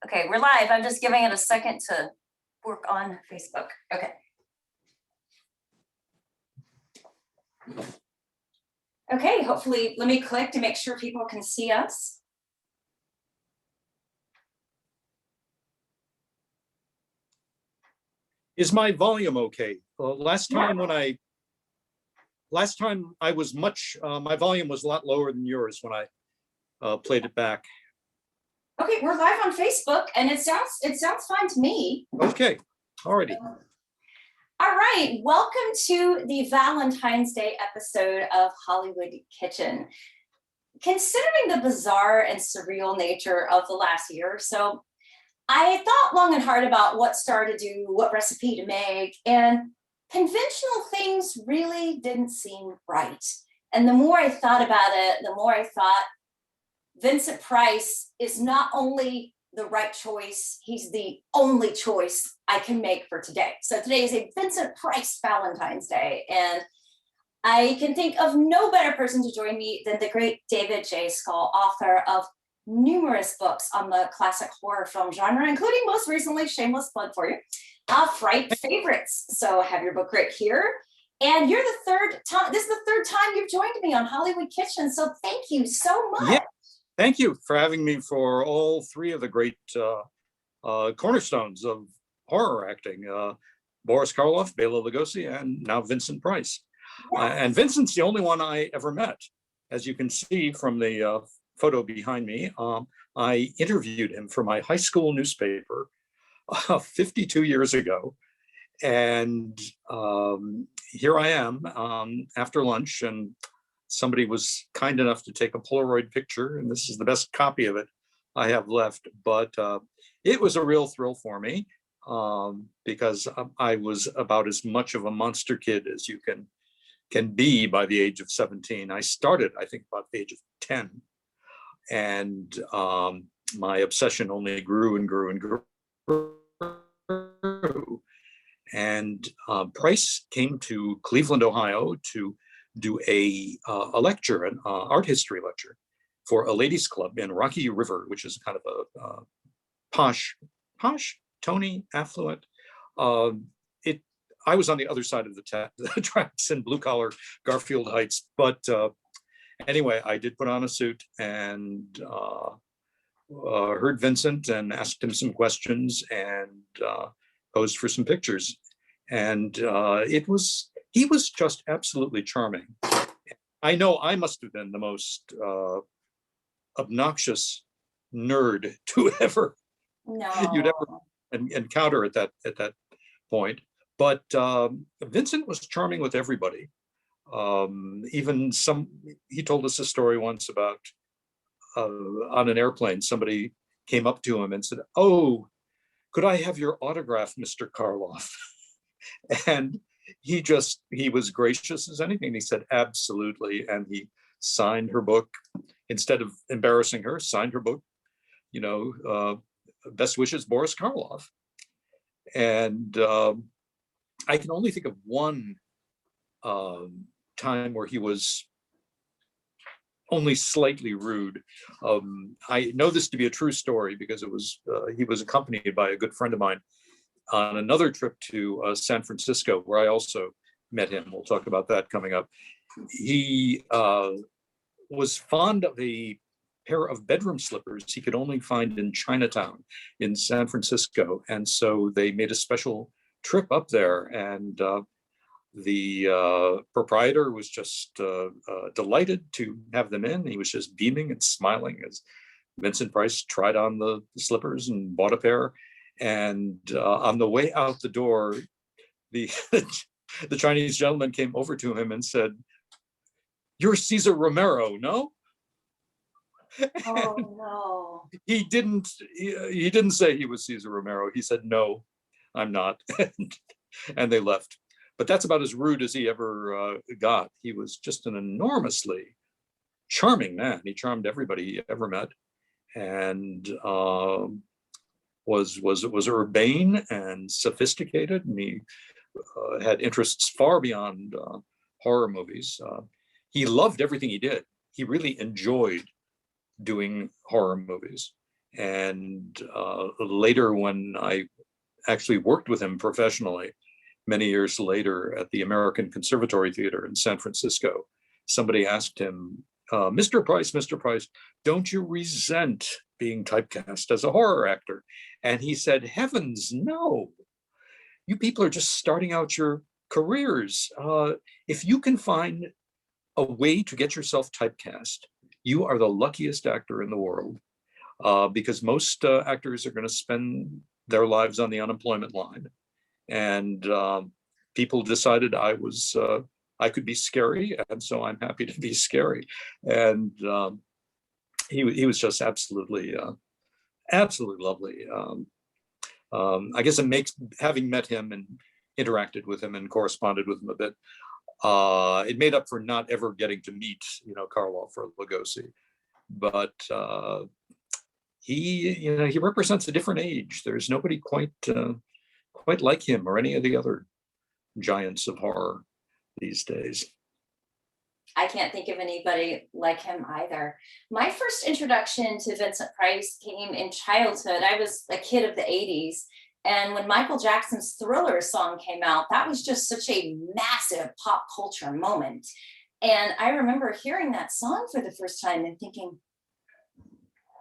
Okay, we're live. I'm just giving it a second to work on Facebook. Okay. Okay, hopefully, let me click to make sure people can see us. Is my volume okay? Last time I was my volume was a lot lower than yours when I played it back. Okay, we're live on Facebook, and it sounds fine to me. Okay, alrighty. All right, welcome to the Valentine's Day episode of Hollywood Kitchen. Considering the bizarre and surreal nature of the last year or so, I thought long and hard about what star to do, what recipe to make, and conventional things really didn't seem right. And the more I thought about it, the more I thought Vincent Price is not only the right choice, he's the only choice I can make for today. So today is a Vincent Price Valentine's Day, and I can think of no better person to join me than the great David J. Skal, author of numerous books on the classic horror film genre, including most recently, shameless plug for you, Fright Favorites. So I have your book right here. And you're the third time, this is the third time you've joined me on Hollywood Kitchen. So thank you so much. Yeah, thank you for having me for all three of the great cornerstones of horror acting, Boris Karloff, Bela Lugosi, and now Vincent Price. Yes. And Vincent's the only one I ever met. As you can see from the photo behind me, I interviewed him for my high school newspaper 52 years ago. And here I am after lunch, and somebody was kind enough to take a Polaroid picture, and this is the best copy of it I have left. But it was a real thrill for me because I was about as much of a monster kid as you can be by the age of 17. I started, I think, about the age of 10. And my obsession only grew and grew and grew. And Price came to Cleveland, Ohio to do a lecture, an art history lecture for a ladies' club in Rocky River, which is kind of a posh, Tony, affluent. I was on the other side of the tracks in blue-collar Garfield Heights. But anyway, I did put on a suit and heard Vincent and asked him some questions and posed for some pictures. And he was just absolutely charming. I know I must have been the most obnoxious nerd to you'd ever encounter at that point. But Vincent was charming with everybody. He told us a story once about on an airplane, somebody came up to him and said, "Oh, could I have your autograph, Mr. Karloff?" And he was gracious as anything. He said, "Absolutely." And he signed her book. Instead of embarrassing her, signed her book, "Best wishes, Boris Karloff." And I can only think of one time where he was only slightly rude. I know this to be a true story because he was accompanied by a good friend of mine on another trip to San Francisco, where I also met him. We'll talk about that coming up. He was fond of a pair of bedroom slippers he could only find in Chinatown in San Francisco. And so they made a special trip up there, and the proprietor was just delighted to have them in. He was just beaming and smiling as Vincent Price tried on the slippers and bought a pair. And on the way out the door, the Chinese gentleman came over to him and said, "You're Cesar Romero, no?" Oh no! He didn't say he was Cesar Romero. He said, "No, I'm not," and they left. But that's about as rude as he ever got. He was just an enormously charming man. He charmed everybody he ever met, and was urbane and sophisticated, and he had interests far beyond horror movies. He loved everything he did. He really enjoyed doing horror movies, And later, when I actually worked with him professionally, many years later at the American Conservatory Theater in San Francisco, somebody asked him, Mr. Price, don't you resent being typecast as a horror actor? And he said, heavens, no. You people are just starting out your careers. If you can find a way to get yourself typecast, you are the luckiest actor in the world, because most actors are going to spend their lives on the unemployment line. And people decided I could be scary, and so I'm happy to be scary. And he was just absolutely lovely. I guess it makes, having met him and interacted with him and corresponded with him a bit, it made up for not ever getting to meet, Karloff or Lugosi. But he represents a different age. There's nobody quite like him or any of the other giants of horror these days. I can't think of anybody like him either. My first introduction to Vincent Price came in childhood. I was a kid of the 80s. And when Michael Jackson's Thriller song came out, that was just such a massive pop culture moment. And I remember hearing that song for the first time and thinking,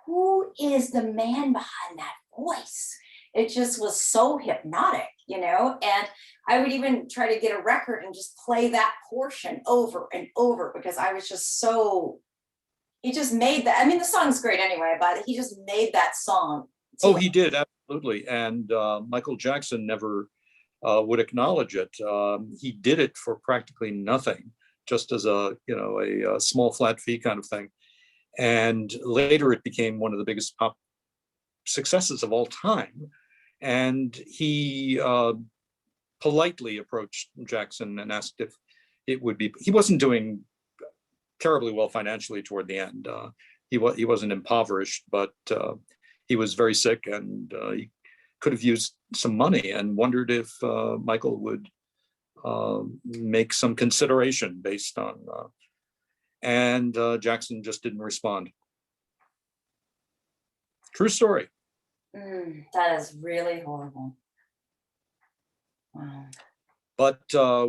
who is the man behind that voice? It just was so hypnotic, and I would even try to get a record and just play that portion over and over because I was just he just made that. I mean, the song's great anyway, but he just made that song. Oh, he did, absolutely. And Michael Jackson never would acknowledge it. He did it for practically nothing, just as a small flat fee kind of thing. And later it became one of the biggest pop successes of all time. And he politely approached Jackson and asked if it would be, he wasn't doing terribly well financially toward the end. He wasn't impoverished, but he was very sick, and he could have used some money, and wondered if Michael would make some consideration based on, and Jackson just didn't respond. True story. That is really horrible. Wow. But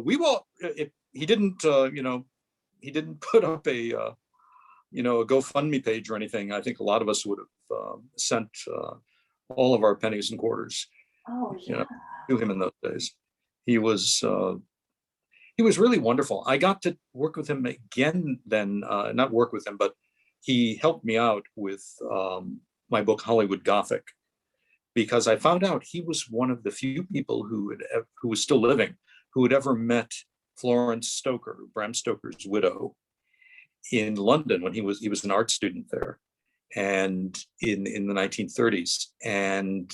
we will. If he didn't, he didn't put up a GoFundMe page or anything, I think a lot of us would have sent all of our pennies and quarters. Oh yeah. To him in those days. He was really wonderful. I got to work with him again then, not work with him, but he helped me out with my book Hollywood Gothic, because I found out he was one of the few people who was still living, who had ever met Florence Stoker, Bram Stoker's widow, in London when he was an art student there, and in the 1930s. And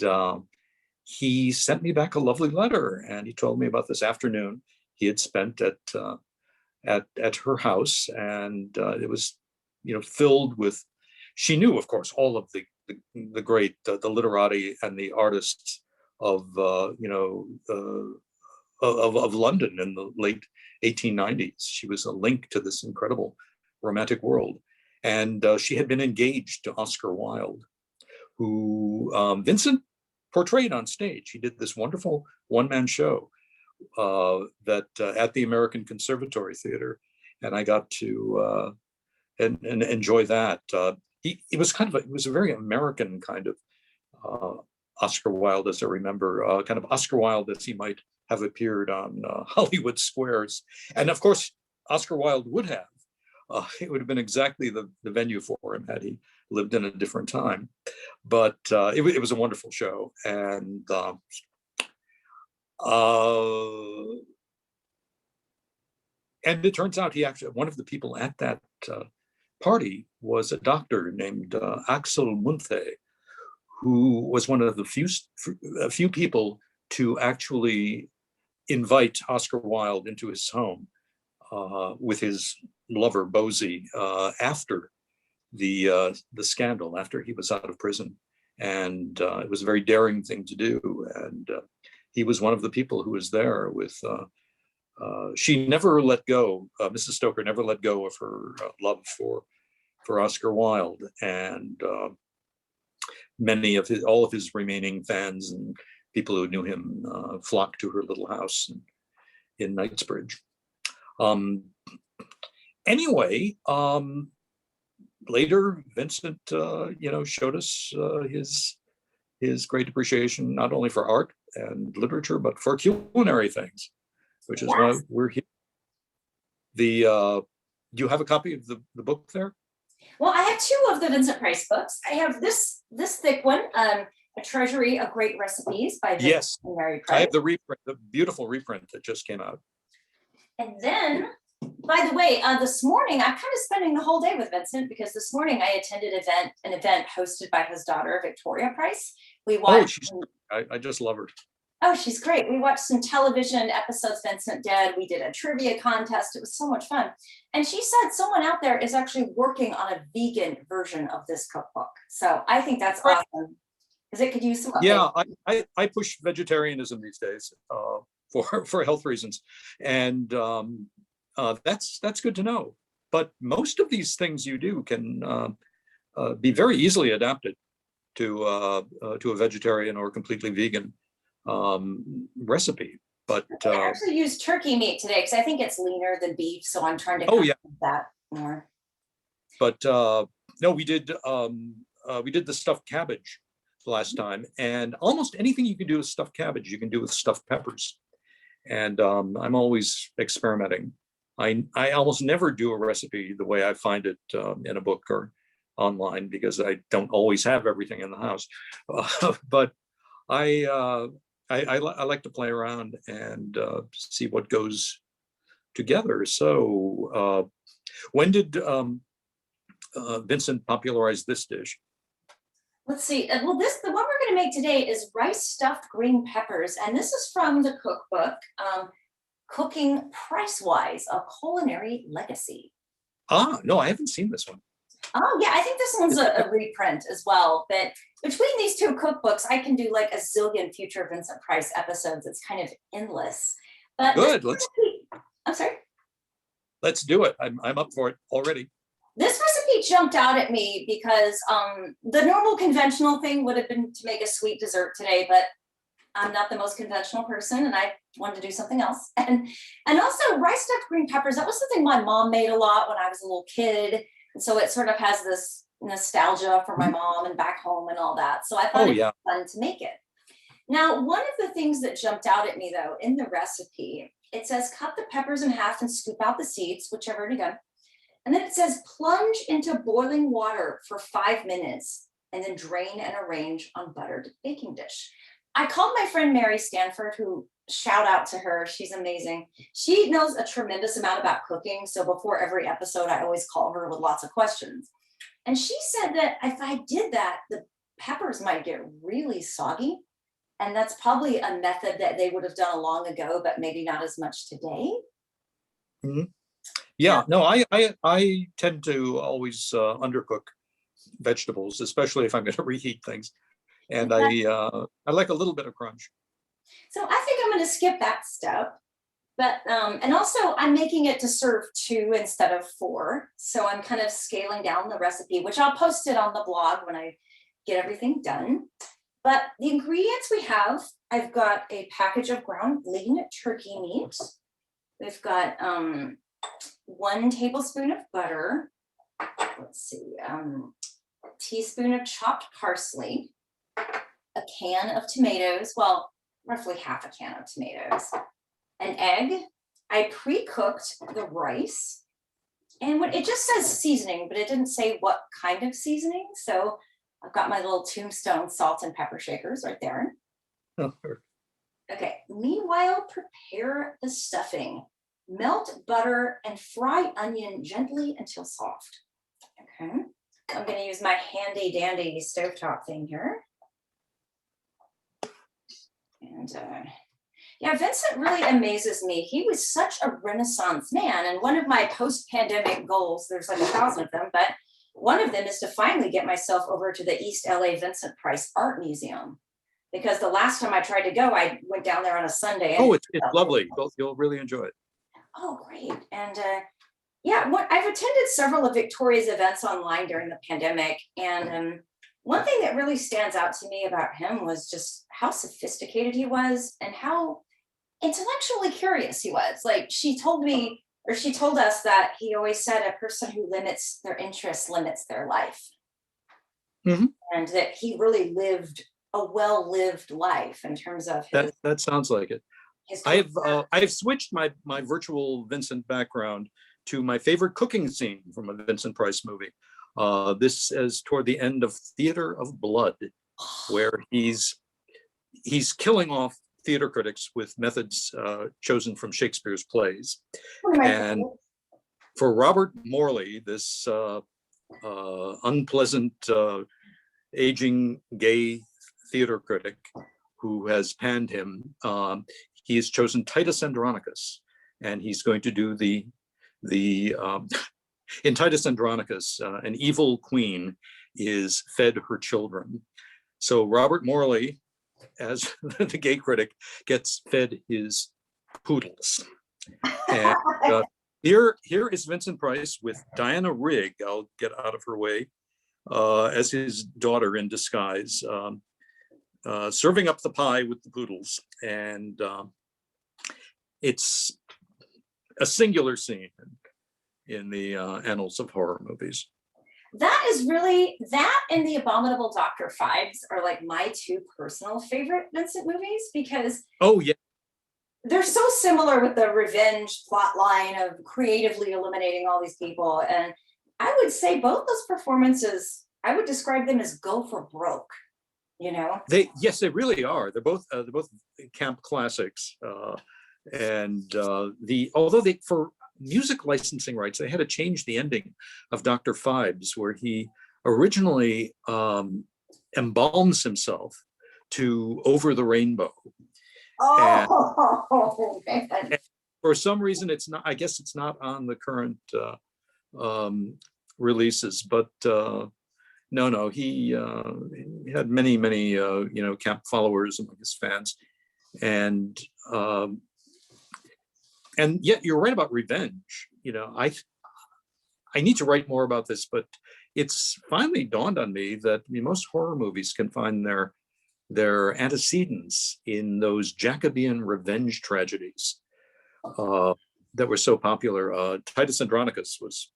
he sent me back a lovely letter, and he told me about this afternoon he had spent at her house, and it was filled with, she knew of course all of the great the literati and the artists of London in the late 1890s. She was a link to this incredible romantic world, and she had been engaged to Oscar Wilde, who Vincent portrayed on stage. He did this wonderful one-man show that at the American Conservatory Theater, and I got to and enjoy that. It was a very American kind of Oscar Wilde, as I remember, kind of Oscar Wilde as he might have appeared on Hollywood squares. And of course, Oscar Wilde would have. It would have been exactly the venue for him had he lived in a different time. But it was a wonderful show. And it turns out he actually, one of the people at that party was a doctor named Axel Munthe, who was one of the few people to actually invite Oscar Wilde into his home with his lover Bosie after the scandal, after he was out of prison. And it was a very daring thing to do. And he was one of the people who was there with, she never let go, Mrs. Stoker never let go of her love for Oscar Wilde. And all of his remaining fans and people who knew him flocked to her little house in Knightsbridge. Anyway, later Vincent, showed us his great appreciation not only for art and literature but for culinary things, which is why we're here. Do you have a copy of the book there? Well, I have two of the Vincent Price books. I have this thick one, A Treasury of Great Recipes by Vincent Yes, and Mary Price. I have the reprint, the beautiful reprint that just came out. And then, by the way, this morning, I'm kind of spending the whole day with Vincent because this morning I attended an event hosted by his daughter, Victoria Price. We watched. I just love her. Oh, she's great. We watched some television episodes Vincent did. We did a trivia contest. It was so much fun. And she said someone out there is actually working on a vegan version of this cookbook. So I think that's awesome because it could use some. Yeah, I push vegetarianism these days for health reasons, and that's good to know. But most of these things you do can be very easily adapted to a vegetarian or completely vegan recipe. But I actually use turkey meat today because I think it's leaner than beef, so I'm trying to that more. But no, we did the stuffed cabbage last time, and almost anything you can do with stuffed cabbage you can do with stuffed peppers, and I'm always experimenting. I almost never do a recipe the way I find it in a book or online because I don't always have everything in the house, but I like to play around and see what goes together. So when did Vincent popularize this dish? Let's see. Well, the one we're going to make today is rice stuffed green peppers. And this is from the cookbook, Cooking Price-Wise, A Culinary Legacy. No, I haven't seen this one. Oh, yeah, I think this one's a reprint as well. But between these two cookbooks, I can do like a zillion future Vincent Price episodes. It's kind of endless. But good. I'm sorry. Let's do it. I'm up for it already. This recipe jumped out at me because the normal conventional thing would have been to make a sweet dessert today, but I'm not the most conventional person and I wanted to do something else. And also rice stuffed green peppers, that was something my mom made a lot when I was a little kid. And so it sort of has this nostalgia for my mom and back home and all that. So I thought it was fun to make it. Now, one of the things that jumped out at me though, in the recipe, it says cut the peppers in half and scoop out the seeds, which I've already done. And then it says plunge into boiling water for 5 minutes and then drain and arrange on buttered baking dish. I called my friend Mary Stanford, who shout out to her. She's amazing. She knows a tremendous amount about cooking. So before every episode, I always call her with lots of questions. And she said that if I did that, the peppers might get really soggy. And that's probably a method that they would have done long ago, but maybe not as much today. Mm-hmm. Yeah, no, I tend to always undercook vegetables, especially if I'm going to reheat things, and I like a little bit of crunch. So I think I'm going to skip that step, but and also I'm making it to serve 2 instead of 4, so I'm kind of scaling down the recipe, which I'll post it on the blog when I get everything done. But the ingredients we have, I've got a package of ground lean turkey meat. We've got 1 tablespoon of butter, let's see, a teaspoon of chopped parsley, a can of tomatoes, well, roughly half a can of tomatoes, an egg. I pre-cooked the rice, and it just says seasoning, but it didn't say what kind of seasoning. So I've got my little Tombstone salt and pepper shakers right there. Okay, meanwhile, prepare the stuffing. Melt butter and fry onion gently until soft. Okay, I'm going to use my handy dandy stovetop thing here. And yeah, Vincent really amazes me. He was such a Renaissance man. And one of my post-pandemic goals, there's like 1,000 of them, but one of them is to finally get myself over to the East LA Vincent Price Art Museum. Because the last time I tried to go, I went down there on a Sunday. Oh, it's lovely. You'll really enjoy it. Oh, great. And yeah, I've attended several of Victoria's events online during the pandemic. And one thing that really stands out to me about him was just how sophisticated he was and how intellectually curious he was. Like she told me, or she told us that he always said a person who limits their interests limits their life. Mhm. And that he really lived a well-lived life in terms of That sounds like it. his I have switched my virtual Vincent background to my favorite cooking scene from a Vincent Price movie. This is toward the end of Theater of Blood, where he's killing off theater critics with methods chosen from Shakespeare's plays. one of my And for Robert Morley, this unpleasant aging gay theater critic who has panned him, he has chosen Titus Andronicus, and he's going to do the in Titus Andronicus, an evil queen is fed her children. So Robert Morley, as the gay critic, gets fed his poodles. And here is Vincent Price with Diana Rigg, I'll get out of her way, as his daughter in disguise, serving up the pie with the poodles. And it's a singular scene in the annals of horror movies. That is really, that and The Abominable Dr. Phibes are like my two personal favorite Vincent movies, because oh yeah, they're so similar with the revenge plot line of creatively eliminating all these people. And I would say both those performances, I would describe them as go for broke, you know? they really are. They're both camp classics. And although they, for music licensing rights, they had to change the ending of Dr. Phibes, where he originally embalms himself to Over the Rainbow. Oh, And for some reason, it's not, I guess it's not on the current releases, but no, he had many camp followers among his fans. And yet you're right about revenge. I need to write more about this, but it's finally dawned on me that most horror movies can find their antecedents in those Jacobean revenge tragedies that were so popular. Titus Andronicus was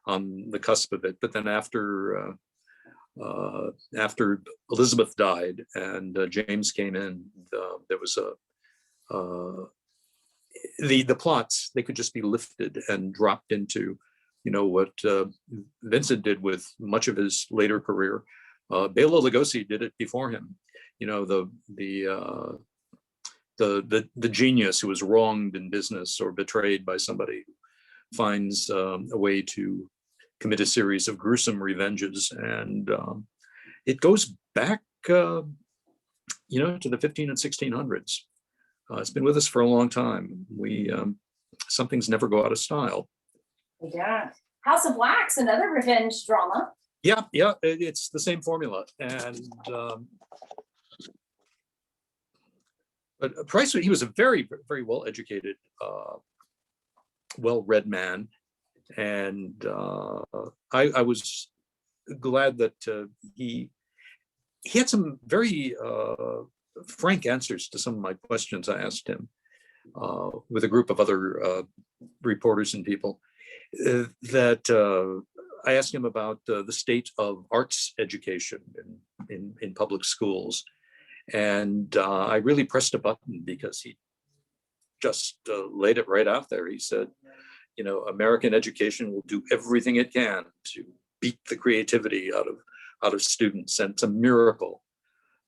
on the cusp of it, but then after Elizabeth died and James came in, there was the plots, they could just be lifted and dropped into what Vincent did with much of his later career. Bela Lugosi did it before him. The genius who was wronged in business or betrayed by somebody finds a way to commit a series of gruesome revenges, and it goes back to the 15 and 1600s. It's been with us for a long time. Some things never go out of style. yeah. House of Wax, another revenge drama. Yeah, it's the same formula. And but Price, he was a very, very well-educated, well-read man. And I was glad that he had some very frank answers to some of my questions I asked him with a group of other reporters and people. That I asked him about the state of arts education in public schools. And I really pressed a button because he just laid it right out there. He said, American education will do everything it can to beat the creativity out of students. And it's a miracle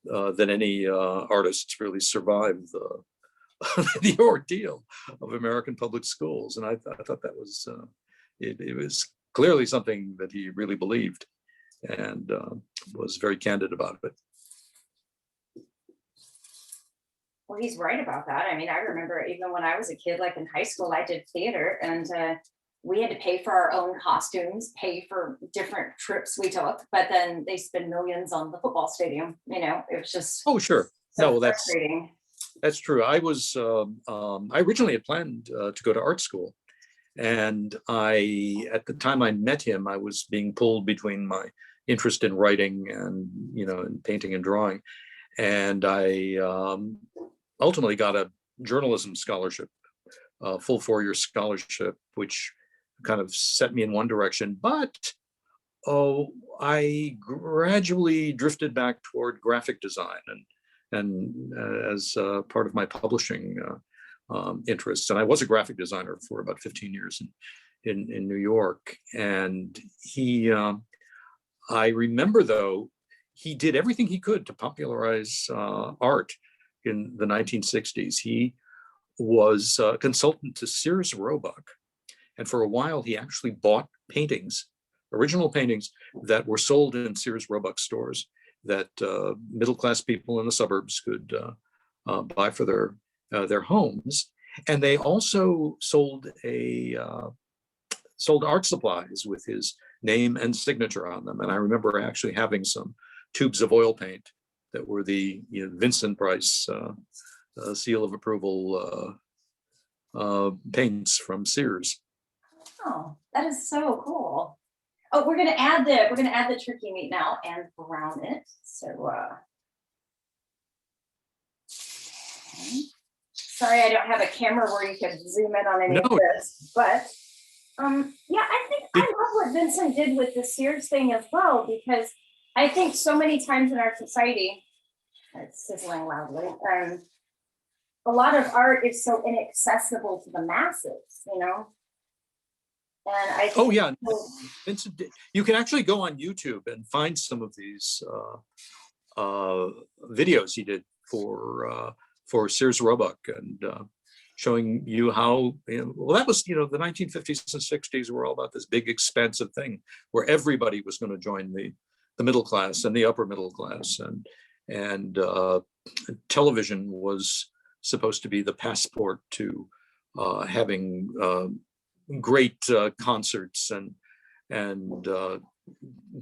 that any artists really survive the ordeal of American public schools. And I thought that was, it was clearly something that he really believed, and was very candid about it. Well, he's right about that. I mean, I remember even when I was a kid, like in high school, I did theater, and we had to pay for our own costumes, pay for different trips we took, but then they spend millions on the football stadium. It was just sure. so No, frustrating. That's true. I originally had planned to go to art school, and at the time I met him, I was being pulled between my interest in writing and, in painting and drawing. And I ultimately got a journalism scholarship, a full 4-year scholarship, which kind of set me in one direction. But I gradually drifted back toward graphic design and as part of my publishing interests. And I was a graphic designer for about 15 years in New York. And I remember, though, he did everything he could to popularize art in the 1960s. He was a consultant to Sears Roebuck. And for a while, he actually bought paintings, original paintings that were sold in Sears Roebuck stores that middle-class people in the suburbs could buy for their homes. And they also sold art supplies with his name and signature on them. And I remember actually having some tubes of oil paint that were the Vincent Price seal of approval paints from Sears. Oh, that is so cool. Oh, we're gonna add the turkey meat now and brown it. So okay. Sorry, I don't have a camera where you can zoom in on any of this, but yeah, I think I love what Vincent did with the Sears thing as well, because I think so many times in our society, it's sizzling loudly, a lot of art is so inaccessible to the masses, And I think Vincent, you can actually go on YouTube and find some of these videos he did for Sears Roebuck and showing you how, that was, the 1950s and 60s were all about this big expansive thing where everybody was going to join the middle class and the upper middle class, and television was supposed to be the passport to having great concerts and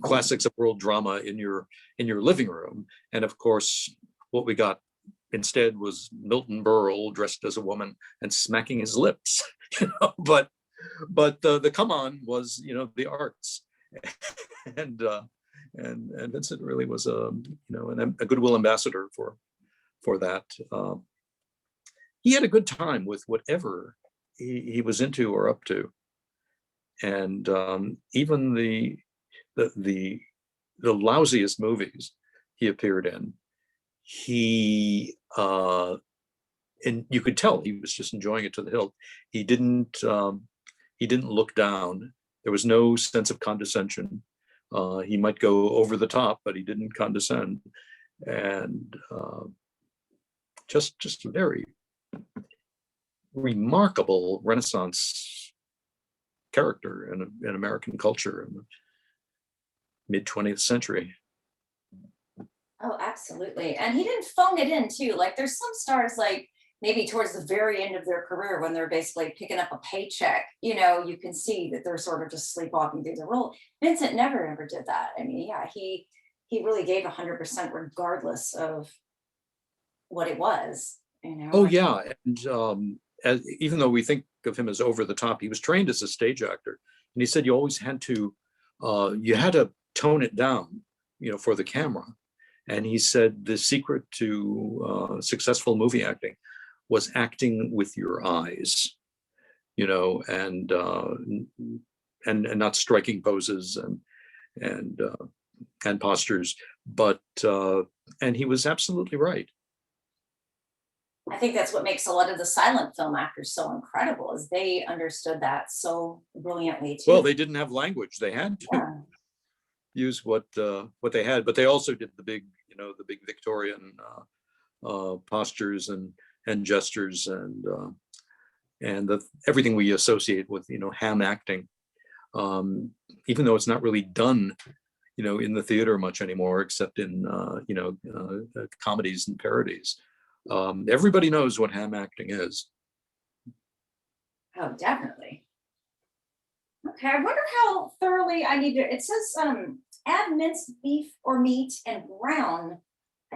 classics of world drama in your living room. And of course, what we got instead was Milton Berle dressed as a woman and smacking his lips. But the come on was the arts, and Vincent really was a goodwill ambassador for that. He had a good time with whatever he was into or up to, and even the lousiest movies he appeared in, and you could tell he was just enjoying it to the hilt. He didn't look down. There was no sense of condescension. He might go over the top, but he didn't condescend, and just a very remarkable Renaissance character in American culture in the mid-20th century. Oh, absolutely. And he didn't phone it in too. Like there's some stars, like maybe towards the very end of their career when they're basically picking up a paycheck, you can see that they're sort of just sleepwalking through the role. Vincent never ever did that. I mean, yeah, he really gave 100% regardless of what it was, Oh yeah, and even though we think of him as over the top, he was trained as a stage actor, and he said you always had to tone it down, for the camera. And he said the secret to successful movie acting was acting with your eyes, and not striking poses and postures, but and he was absolutely right. I think that's what makes a lot of the silent film actors so incredible, is they understood that so brilliantly too. Well, they didn't have language; they had to use what they had, but they also did the big Victorian postures and gestures and everything we associate with ham acting, even though it's not really done in the theater much anymore, except in comedies and parodies. Everybody knows what ham acting is. Oh, definitely. Okay, I wonder how thoroughly I need to. It says add minced beef or meat and brown.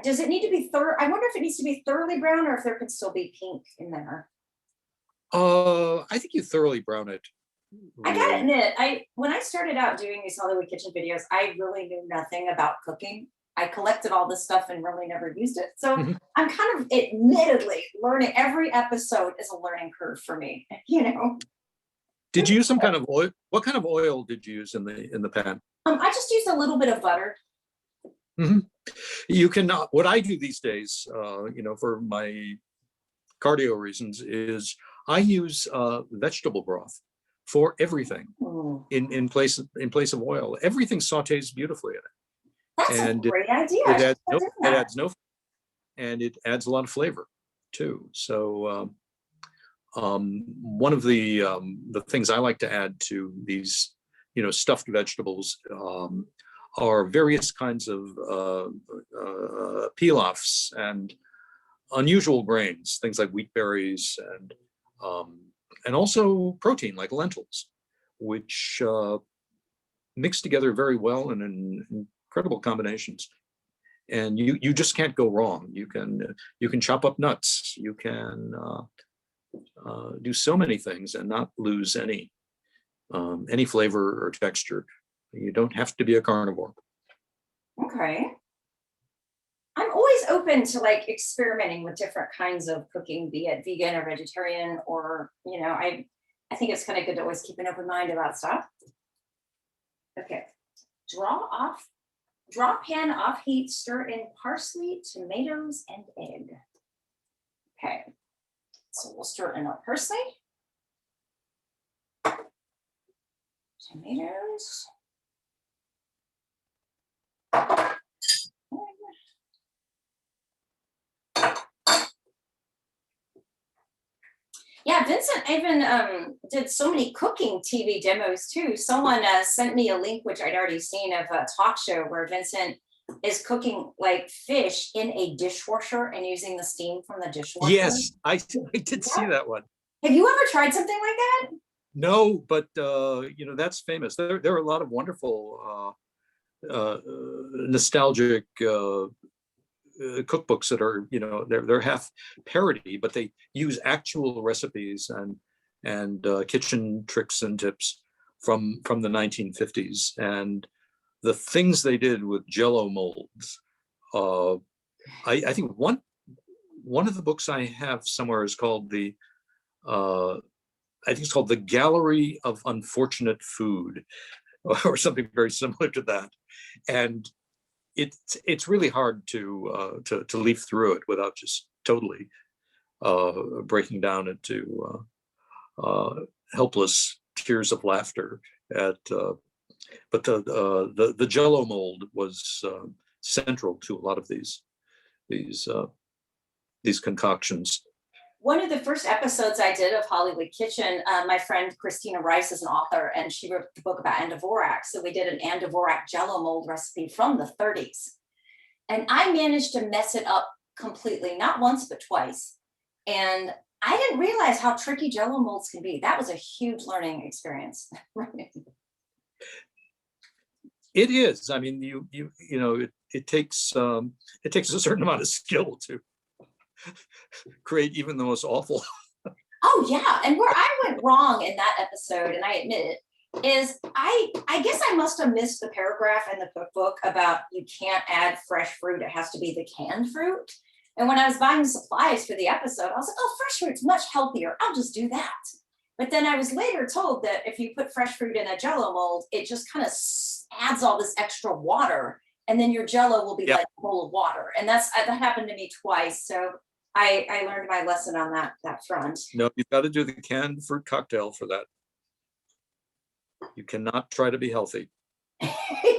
Does it need to be I wonder if it needs to be thoroughly brown or if there could still be pink in there. I think you thoroughly brown it. I gotta really. admit, when I started out doing these Hollywood Kitchen videos, I really knew nothing about cooking. I collected all this stuff and really never used it. So Mhm. I'm kind of admittedly learning. Every episode is a learning curve for me, you know. Did you use some kind of oil? What kind of oil did you use in the pan? I just used a little bit of butter. Mhm. You cannot. What I do these days, for my cardio reasons, is I use vegetable broth for everything Mm, in place of oil. Everything sautés beautifully in it, that's a and great idea. I it should adds no start doing it that. adds no, and it adds a lot of flavor too. So one of the things I like to add to these, stuffed vegetables, are various kinds of pilafs and unusual grains, things like wheat berries um, and also protein like lentils, which mix together very well and in incredible combinations. And you just can't go wrong. You can chop up nuts. You can do so many things and not lose any flavor or texture. You don't have to be a carnivore. Okay. I'm always open to like experimenting with different kinds of cooking, be it vegan or vegetarian, or I think it's kind of good to always keep an open mind about stuff. Okay. Draw off, draw pan off heat, stir in parsley, tomatoes, and egg. Okay. So we'll stir in our parsley, tomatoes. Yeah, Vincent even did so many cooking TV demos too. Someone sent me a link, which I'd already seen, of a talk show where Vincent is cooking like fish in a dishwasher and using the steam from the dishwasher. Yes, I did see that one. Have you ever tried something like that? No, but that's famous. There are a lot of wonderful nostalgic cookbooks that are, they're half parody, but they use actual recipes and kitchen tricks and tips from the 1950s, and the things they did with Jello molds. I think one of the books I have somewhere is called I think it's called The Gallery of Unfortunate Food, or something very similar to that. And it's really hard to leaf through it without just totally breaking down into helpless tears of laughter at. But the Jello mold was central to a lot of these concoctions. One of the first episodes I did of Hollywood Kitchen, my friend Christina Rice is an author, and she wrote the book about Anne Dvorak. So we did an Anne Dvorak Jello mold recipe from the 30s. And I managed to mess it up completely, not once, but twice. And I didn't realize how tricky Jello molds can be. That was a huge learning experience. It is. I mean, it takes a certain amount of skill to create even the most awful. Oh yeah, and where I went wrong in that episode, and I admit it, is I guess I must have missed the paragraph in the cookbook about you can't add fresh fruit; it has to be the canned fruit. And when I was buying supplies for the episode, I was like, "Oh, fresh fruit's much healthier. I'll just do that." But then I was later told that if you put fresh fruit in a Jello mold, it just kind of adds all this extra water, and then your Jello will be Yeah. like full of water. And that happened to me twice. So I learned my lesson on that front. No, you've got to do the canned fruit cocktail for that. You cannot try to be healthy.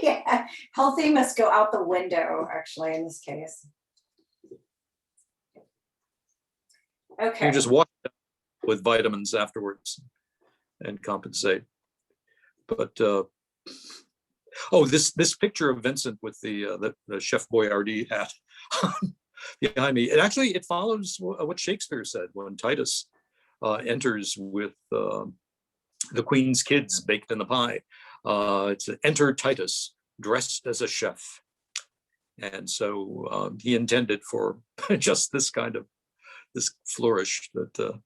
Yeah, healthy must go out the window, actually, in this case. Okay. You just wash it with vitamins afterwards and compensate. But this picture of Vincent with the Chef Boyardee hat behind me, it follows what Shakespeare said when Titus enters with the Queen's kids baked in the pie. It's enter Titus dressed as a chef. And so he intended for just this flourish that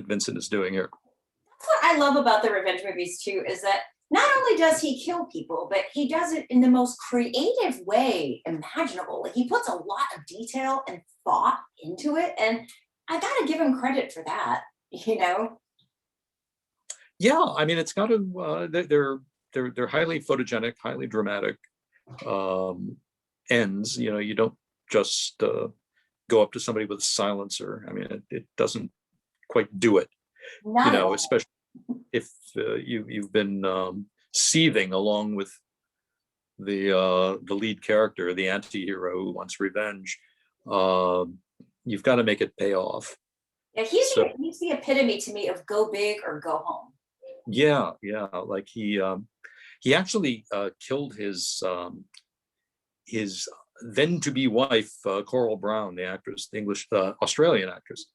Vincent is doing here. That's what I love about the revenge movies too is that not only does he kill people, but he does it in the most creative way imaginable. Like he puts a lot of detail and thought into it, and I gotta give him credit for that. You know? Yeah, I mean, it's got to. They're highly photogenic, highly dramatic um, ends. You know, you don't just go up to somebody with a silencer. I mean, it doesn't quite do it. Not You at know, all. especially if you've been seething along with the lead character, the anti-hero who wants revenge. You've got to make it pay off. Yeah, So he's the epitome to me of go big or go home. yeah, like he actually killed his then to be wife, Coral Brown, the actress, the English Australian actress,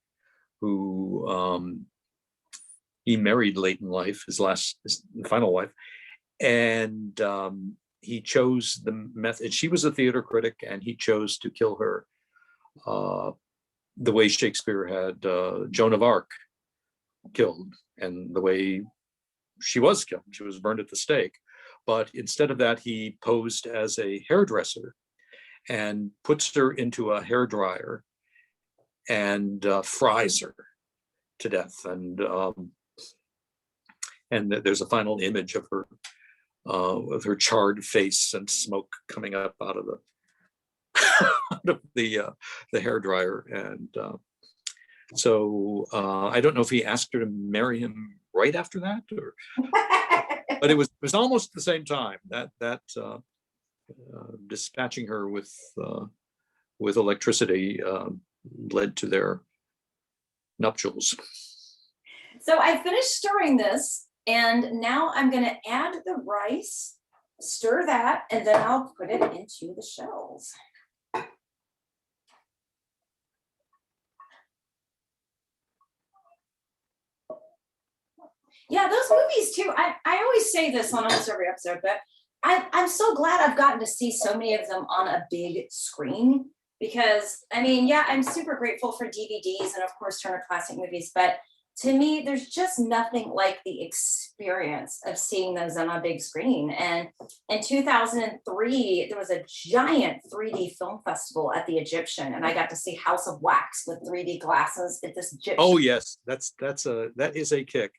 who he married late in life, his final wife, and he chose the method. She was a theater critic, and he chose to kill her the way Shakespeare had Joan of Arc killed, and the way she was killed. She was burned at the stake. But instead of that, he posed as a hairdresser and puts her into a hairdryer and fries her to death. And there's a final image of her with her charred face and smoke coming up out of the hairdryer. And so I don't know if he asked her to marry him right after that, but it was almost the same time that dispatching her with electricity led to their nuptials. So I finished stirring this, and now I'm going to add the rice, stir that, and then I'll put it into the shells. Yeah, those movies too. I always say this on almost every episode, but I'm so glad I've gotten to see so many of them on a big screen, because I mean, yeah, I'm super grateful for DVDs and of course Turner Classic Movies, but to me, there's just nothing like the experience of seeing those on a big screen. And in 2003, there was a giant 3D film festival at the Egyptian, and I got to see House of Wax with 3D glasses at this Egyptian. Oh yes, that is a kick.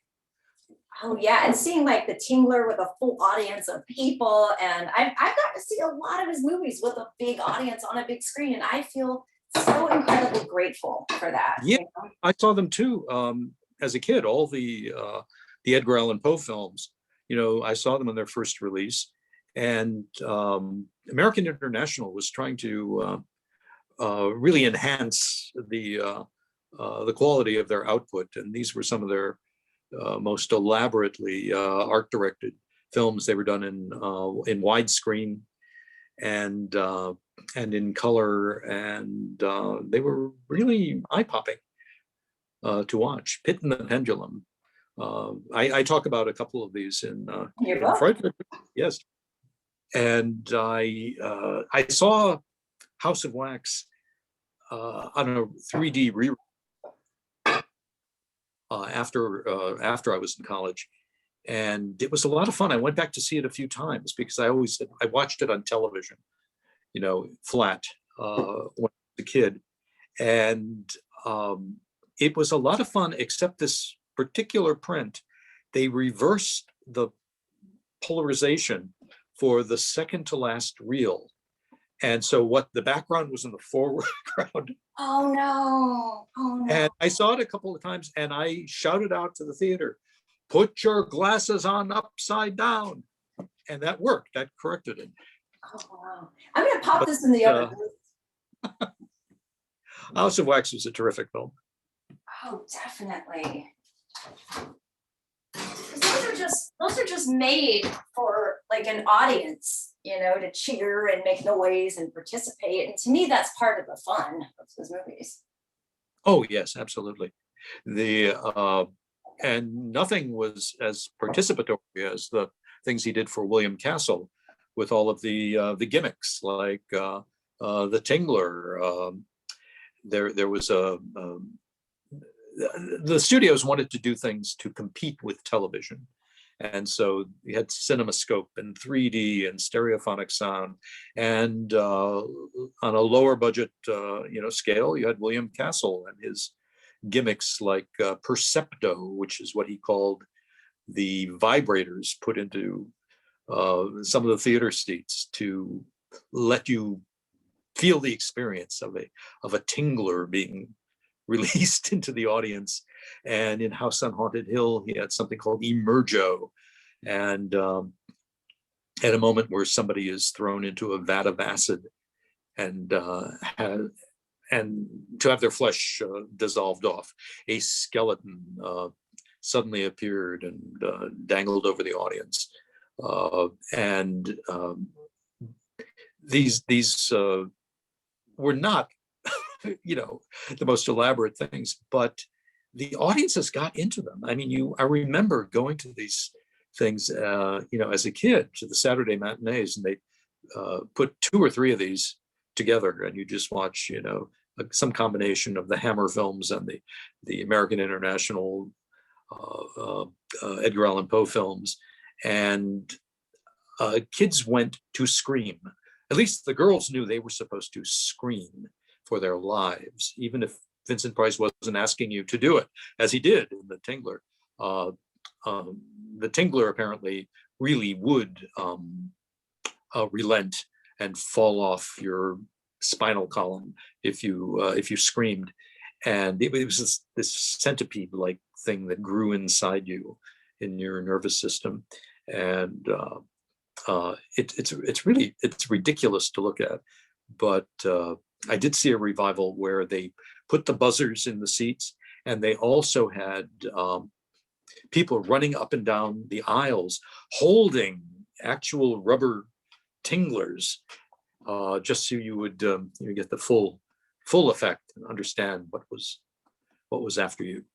Oh yeah, and seeing like The Tingler with a full audience of people, and I've got to see a lot of his movies with a big audience on a big screen, and I feel so incredibly grateful for that. Yeah, you know? I saw them too as a kid. All the Edgar Allan Poe films, you know, I saw them in their first release, and American International was trying to really enhance the quality of their output, and these were some of their most elaborately art-directed films. They were done in widescreen and in color, and they were really eye-popping to watch. Pit and the Pendulum. I talk about a couple of these in Fright. Yes, and I saw House of Wax on a 3D re after I was in college, and it was a lot of fun. I went back to see it a few times because I watched it on television, you know, flat when I was a kid, and it was a lot of fun. Except this particular print, they reversed the polarization for the second to last reel. And so what the background was in the foreground. Oh no. Oh no. And I saw it a couple of times, and I shouted out to the theater, "Put your glasses on upside down." And that worked. That corrected it. Oh wow. I'm gonna pop this in the oven. House of Wax was a terrific film. Oh, definitely. Those are just made for like an audience, you know, to cheer and make noise and participate. And to me, that's part of the fun of those movies. Oh yes, absolutely. And nothing was as participatory as the things he did for William Castle, with all of the gimmicks like the Tingler. There was the studios wanted to do things to compete with television. And so you had CinemaScope and 3D and stereophonic sound. And on a lower budget, scale, you had William Castle and his gimmicks like Percepto, which is what he called the vibrators put into some of the theater seats to let you feel the experience of a tingler being released into the audience. And in House on Haunted Hill, he had something called Emergo. And at a moment where somebody is thrown into a vat of acid and to have their flesh dissolved off, a skeleton suddenly appeared and dangled over the audience. These were not the most elaborate things, but the audiences got into them. I mean, I remember going to these things, as a kid, to the Saturday matinees, and they put 2 or 3 of these together, and you just watch, some combination of the Hammer films and the American International Edgar Allan Poe films, and kids went to scream. At least the girls knew they were supposed to scream for their lives, even if Vincent Price wasn't asking you to do it, as he did in The Tingler. The Tingler apparently really would relent and fall off your spinal column if you screamed, and it was this centipede-like thing that grew inside you in your nervous system, and it's ridiculous to look at, but I did see a revival where they put the buzzers in the seats, and they also had people running up and down the aisles holding actual rubber tinglers, just so you would get the full effect and understand what was after you.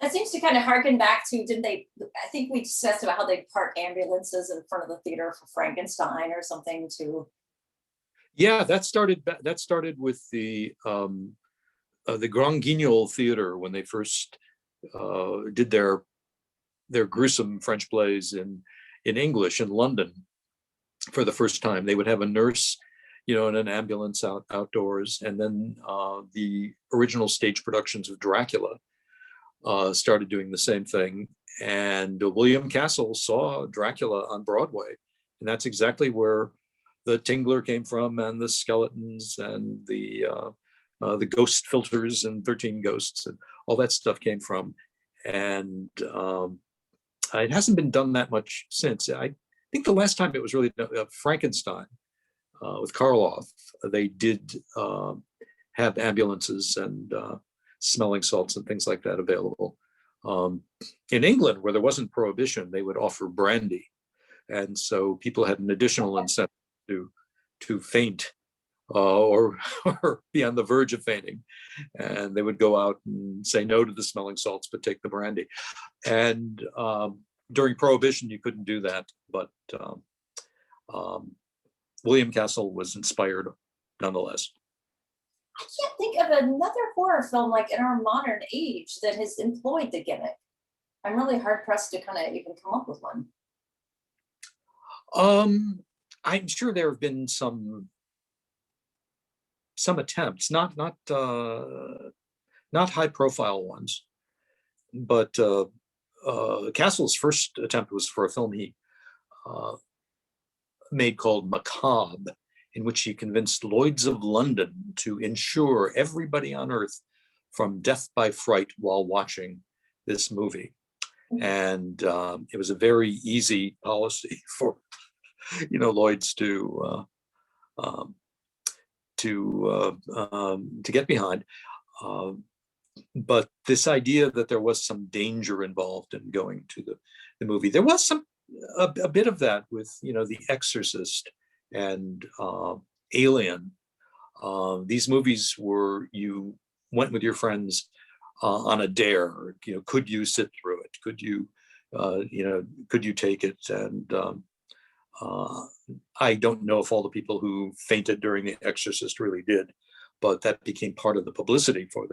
That seems to kind of harken back to, I think we discussed about how they park ambulances in front of the theater for Frankenstein or something too. Yeah, that started with the Grand Guignol Theater when they first did their gruesome French plays in English in London for the first time. They would have a nurse, in an ambulance outdoors, and then the original stage productions of Dracula started doing the same thing. And William Castle saw Dracula on Broadway, and that's exactly where the Tingler came from, and the skeletons, and the ghost filters, and 13 Ghosts, and all that stuff came from. And it hasn't been done that much since. I think the last time it was really Frankenstein with Karloff. They did have ambulances and smelling salts and things like that available. In England, where there wasn't prohibition, they would offer brandy, and so people had an additional incentive to faint or be on the verge of fainting, and they would go out and say no to the smelling salts but take the brandy. And during Prohibition, you couldn't do that, but William Castle was inspired nonetheless. I can't think of another horror film like in our modern age that has employed the gimmick. I'm really hard pressed to kind of even come up with one. I'm sure there have been some attempts, not high profile ones, but Castle's first attempt was for a film he made called Macabre, in which he convinced Lloyd's of London to insure everybody on Earth from death by fright while watching this movie. And it was a very easy policy for Lloyd's to get behind. But this idea that there was some danger involved in going to the movie, there was a bit of that with The Exorcist and Alien. These movies were, you went with your friends on a dare. Could you sit through it? Could you take it? And I don't know if all the people who fainted during The Exorcist really did, but that became part of the publicity for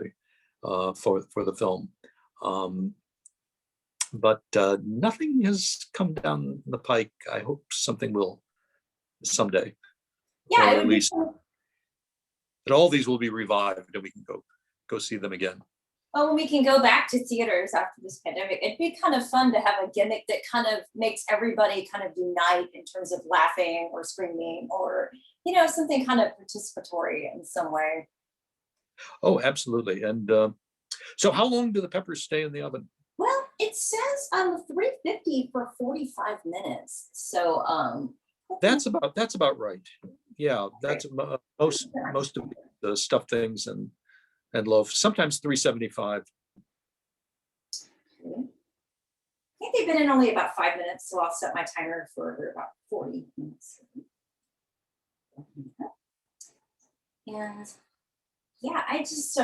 for the film. But nothing has come down the pike. I hope something will someday, Yeah, or it at would be least that all these will be revived and we can go see them again. well, when we can go back to theaters after this pandemic, it'd be kind of fun to have a gimmick that kind of makes everybody kind of unite in terms of laughing or screaming or, something kind of participatory in some way. Oh, absolutely. And so how long do the peppers stay in the oven? Well, it says 350 for 45 minutes. So That's about right. Yeah, that's most of the stuffed things and loaf. Sometimes 375. I think they've been in only about 5 minutes, so I'll set my timer for about 40 minutes. And yeah, I just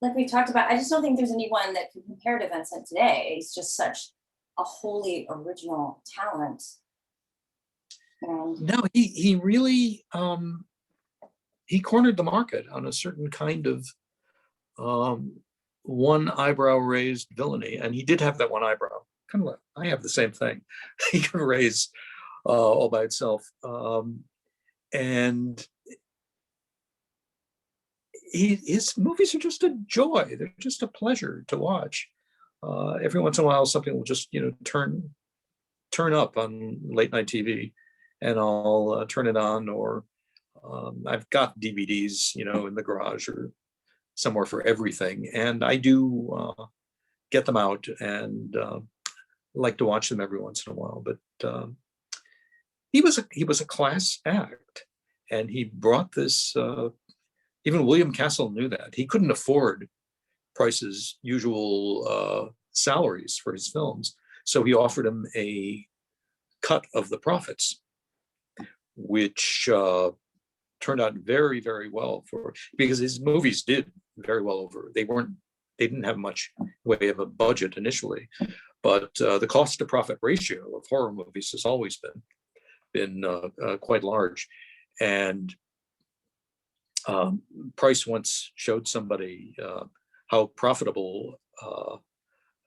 like we talked about, I just don't think there's anyone that can compare to Vincent today. He's just such a wholly original talent. And No, he really he cornered the market on a certain kind of one eyebrow raised villainy, and he did have that one eyebrow. Kind of like I have the same thing. He can raise all by itself, and his movies are just a joy. They're just a pleasure to watch. Every once in a while, something will just turn up on late night TV, and I'll turn it on, or I've got DVDs, in the garage or somewhere for everything, and I do get them out and like to watch them every once in a while. But he was a class act, and he brought this. Even William Castle knew that he couldn't afford Price's usual salaries for his films, so he offered him a cut of the profits, which turned out very, very well because his movies did very well over. They didn't have much way of a budget initially, but the cost to profit ratio of horror movies has always been quite large. And Price once showed somebody how profitable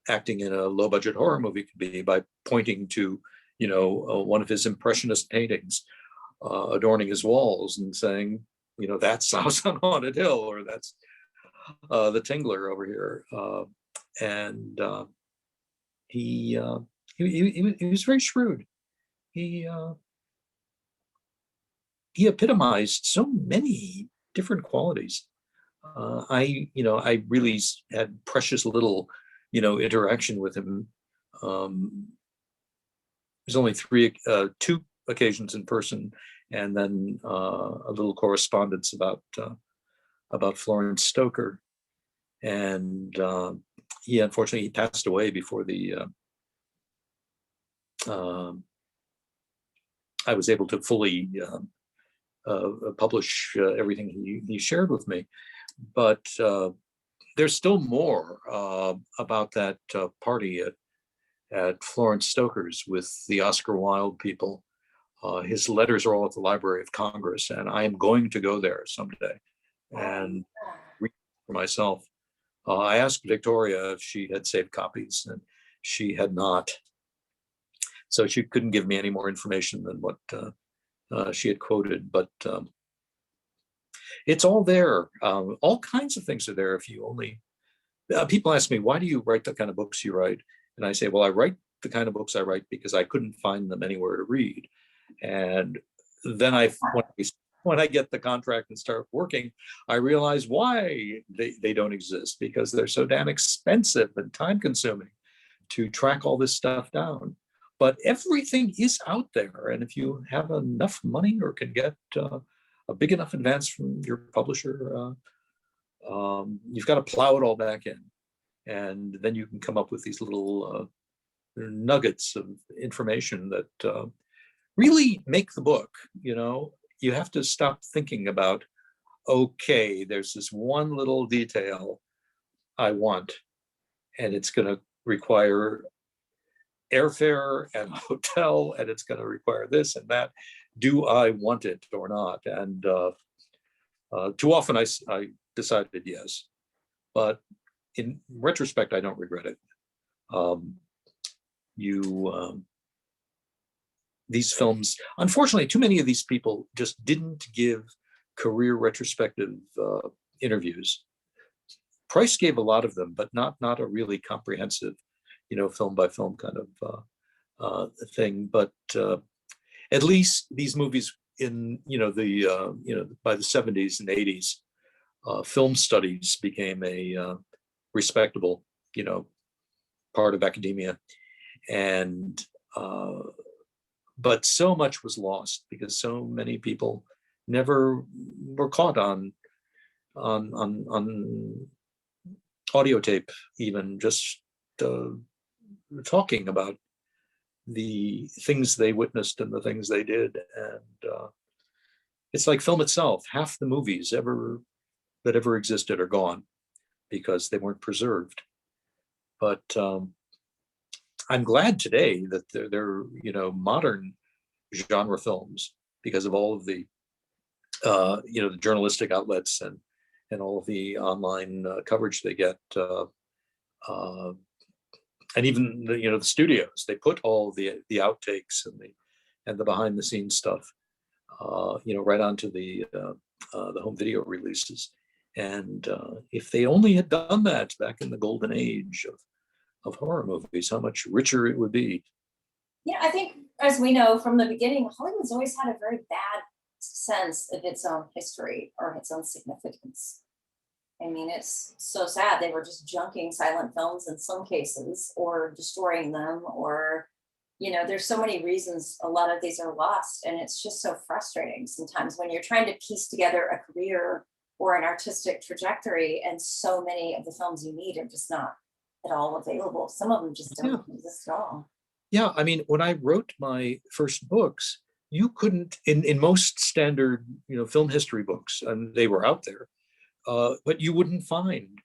acting in a low budget horror movie could be by pointing to, one of his impressionist paintings adorning his walls and saying, that's House on Haunted Hill, or that's the Tingler over here. And he was very shrewd. He epitomized so many different qualities. I really had precious little, interaction with him. There's only two occasions in person, and then a little correspondence about Florence Stoker. And unfortunately, he passed away before I was able to fully publish everything he shared with me. But there's still more about that party at Florence Stoker's with the Oscar Wilde people. His letters are all at the Library of Congress, and I am going to go there someday and read for myself. I asked Victoria if she had saved copies, and she had not. So she couldn't give me any more information than what she had quoted, but it's all there. All kinds of things are there if you only. People ask me, why do you write the kind of books you write? And I say, well, I write the kind of books I write because I couldn't find them anywhere to read. And then when I get the contract and start working, I realize why they don't exist, because they're so damn expensive and time consuming to track all this stuff down. But everything is out there. And if you have enough money or can get a big enough advance from your publisher, you've got to plow it all back in. And then you can come up with these little nuggets of information that really make the book. You have to stop thinking about, okay, there's this one little detail I want, and it's going to require airfare and hotel, and it's going to require this and that. Do I want it or not? And too often I decided yes. but in retrospect, I don't regret it. These films, unfortunately, too many of these people just didn't give career retrospective interviews. Price gave a lot of them, but not a really comprehensive, film by film kind of thing. But at least these movies in by the 70s and 80s, film studies became a respectable part of academia, and but so much was lost because so many people never were caught on audio tape, even just talking about the things they witnessed and the things they did. And it's like film itself. Half the movies that ever existed are gone because they weren't preserved. But I'm glad today that they're modern genre films because of all of the the journalistic outlets and all of the online coverage they get, and even the studios. They put all the outtakes and the behind the scenes stuff right onto the home video releases. And if they only had done that back in the golden age of horror movies, how much richer it would be. Yeah, I think, as we know from the beginning, Hollywood's always had a very bad sense of its own history or its own significance. I mean, it's so sad. They were just junking silent films in some cases, or destroying them, or there's so many reasons a lot of these are lost, and it's just so frustrating sometimes when you're trying to piece together a career or an artistic trajectory, and so many of the films you need are just not at all available. Some of them just don't exist at all. Yeah, I mean, when I wrote my first books, you couldn't, in most standard film history books, and they were out there, but you wouldn't find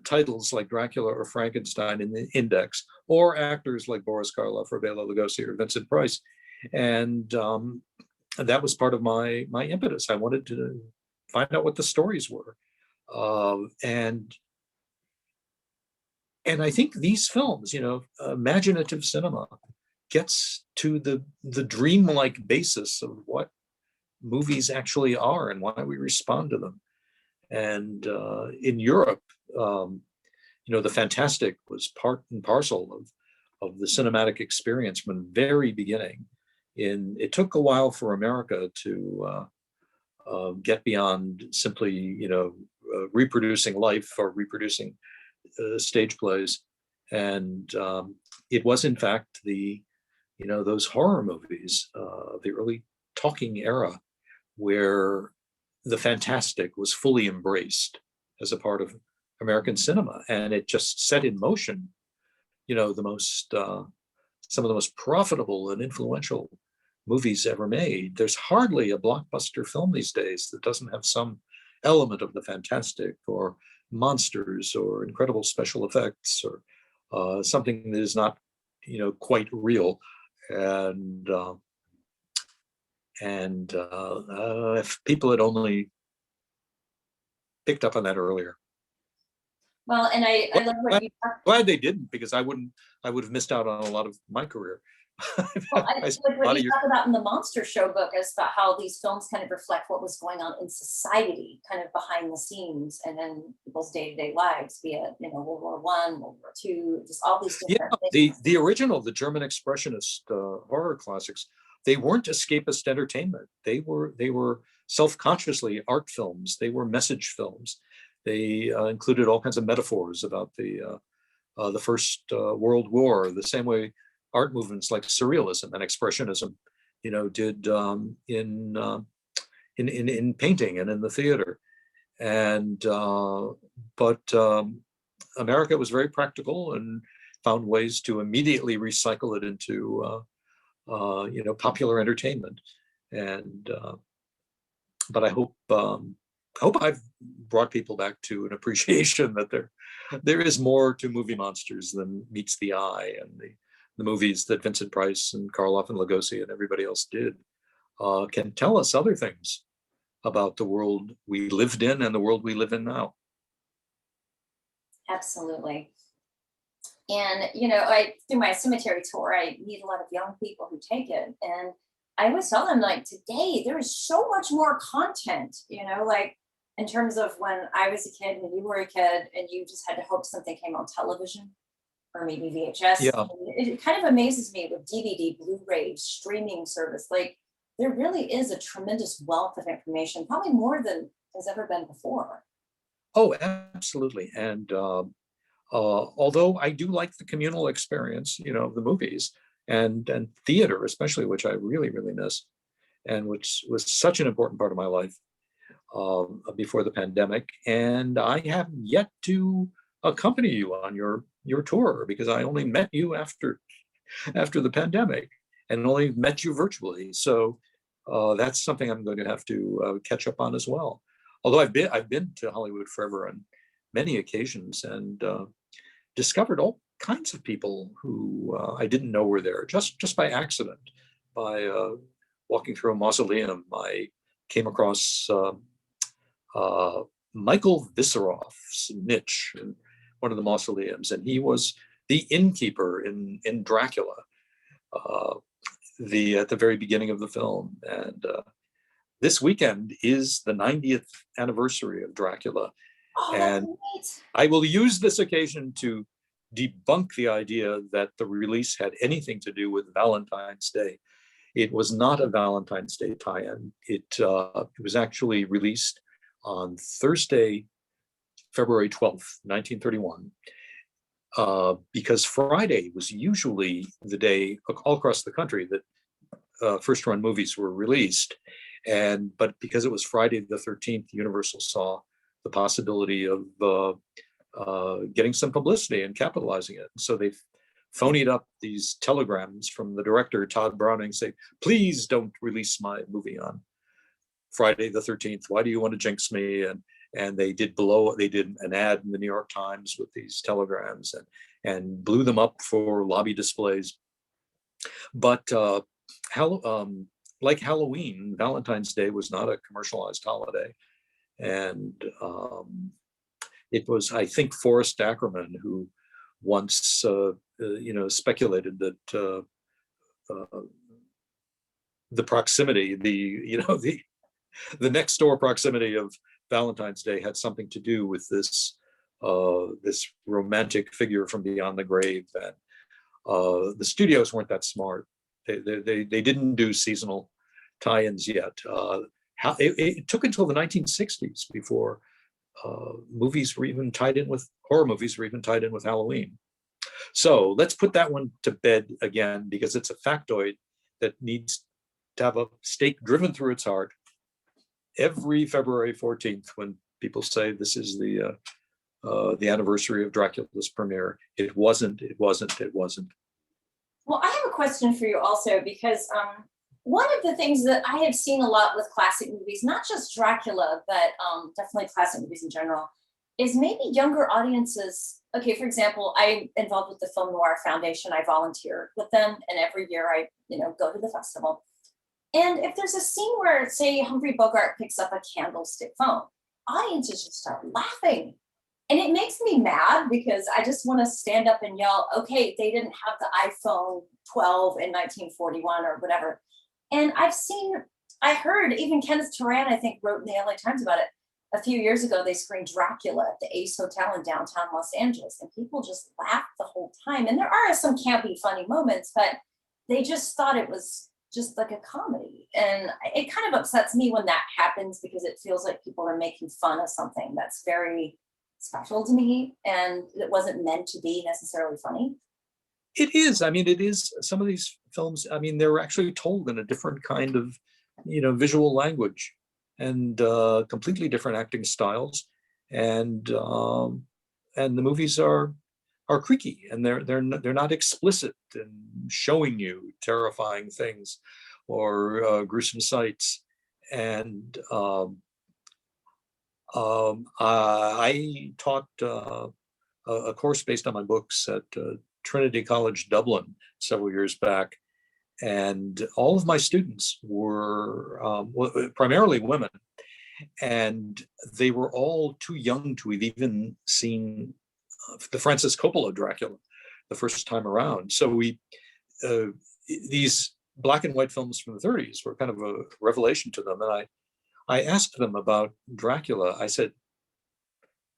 titles like Dracula or Frankenstein in the index, or actors like Boris Karloff or Bela Lugosi or Vincent Price. And that was part of my impetus. I wanted to find out what the stories were. And I think these films, imaginative cinema, gets to the dreamlike basis of what movies actually are and why we respond to them. And in Europe, the fantastic was part and parcel of the cinematic experience from the very beginning. It took a while for America to get beyond simply, reproducing life or reproducing stage plays, and it was in fact those horror movies, the early talking era, where the fantastic was fully embraced as a part of American cinema, and it just set in motion, the most some of the most profitable and influential movies ever made. There's hardly a blockbuster film these days that doesn't have some element of the fantastic, or monsters, or incredible special effects, or something that is not quite real. And if people had only picked up on that earlier. Well, and I love what you talked. Glad they didn't, because I would have missed out on a lot of my career. Well, I like what you talk about in the Monster Show book, is about how these films kind of reflect what was going on in society, kind of behind the scenes, and in people's day-to-day lives, be it World War I, World War II, just all these different things. The original, the German expressionist horror classics, they weren't escapist entertainment. They were self-consciously art films. They were message films. They included all kinds of metaphors about the First World War, the same way art movements like surrealism and expressionism, did in painting and in the theater. And but America was very practical and found ways to immediately recycle it into popular entertainment. And but I hope I've brought people back to an appreciation that there is more to movie monsters than meets the eye. And the movies that Vincent Price and Karloff and Lugosi and everybody else did can tell us other things about the world we lived in and the world we live in now. Absolutely. And, you know, I through my cemetery tour, I meet a lot of young people who take it. And I always tell them, like, today there is so much more content, you know, like in terms of when I was a kid, when you were a kid, and you just had to hope something came on television or maybe VHS. Yeah. It kind of amazes me with DVD, Blu-ray, streaming service. Like, there really is a tremendous wealth of information, probably more than has ever been before. Oh, absolutely. And although I do like the communal experience, of the movies and theater, especially, which I really, really miss, and which was such an important part of my life before the pandemic. And I have yet to accompany you on your tour because I only met you after the pandemic and only met you virtually. So that's something I'm going to have to catch up on as well. Although I've been to Hollywood Forever on many occasions and discovered all kinds of people who I didn't know were there just by accident. By walking through a mausoleum, I came across Michael Visseroff's niche in one of the mausoleums, and he was the innkeeper in Dracula, uh, at the very beginning of the film. And this weekend is the 90th anniversary of Dracula, Oh, that's and neat. I will use this occasion to debunk the idea that the release had anything to do with Valentine's Day. It was not a Valentine's Day tie-in. It was actually released on Thursday, February 12th, 1931, because Friday was usually the day all across the country that first run movies were released. But because it was Friday the 13th, Universal saw the possibility of getting some publicity and capitalizing it. So they phonied up these telegrams from the director, Todd Browning, say, please don't release my movie on Friday the 13th. Why do you want to jinx me? And they did an ad in the New York Times with these telegrams and blew them up for lobby displays. But like Halloween, Valentine's Day was not a commercialized holiday. And it was, I think, Forrest Ackerman who once, speculated that the proximity, the next door proximity of Valentine's Day had something to do with this romantic figure from beyond the grave. And the studios weren't that smart. They didn't do seasonal tie-ins yet. It took until the 1960s before horror movies were even tied in with Halloween. So let's put that one to bed again, because it's a factoid that needs to have a stake driven through its heart every February 14th when people say this is the anniversary of Dracula's premiere. It wasn't. Well, I have a question for you also, because one of the things that I have seen a lot with classic movies, not just Dracula, but definitely classic movies in general, is maybe younger audiences. Okay, for example, I'm involved with the Film Noir Foundation. I volunteer with them, and every year I, go to the festival. And if there's a scene where, say, Humphrey Bogart picks up a candlestick phone, audiences just start laughing. And it makes me mad because I just want to stand up and yell, okay, they didn't have the iPhone 12 in 1941 or whatever. And I heard even Kenneth Turan, I think, wrote in the LA Times about it. A few years ago, they screened Dracula at the Ace Hotel in downtown Los Angeles, and people just laughed the whole time. And there are some campy, funny moments, but they just thought it was just like a comedy. And it kind of upsets me when that happens, because it feels like people are making fun of something that's very special to me and it wasn't meant to be necessarily funny. It is. I mean, it is. Some of these films, I mean, they're actually told in a different kind of, visual language, and completely different acting styles, and the movies are creaky, and they're not explicit in showing you terrifying things or gruesome sights. And I taught a course based on my books at Trinity College Dublin several years back, and all of my students were primarily women, and they were all too young to have even seen the Francis Coppola Dracula the first time around. So these black and white films from the 30s were kind of a revelation to them. And I asked them about Dracula. I said,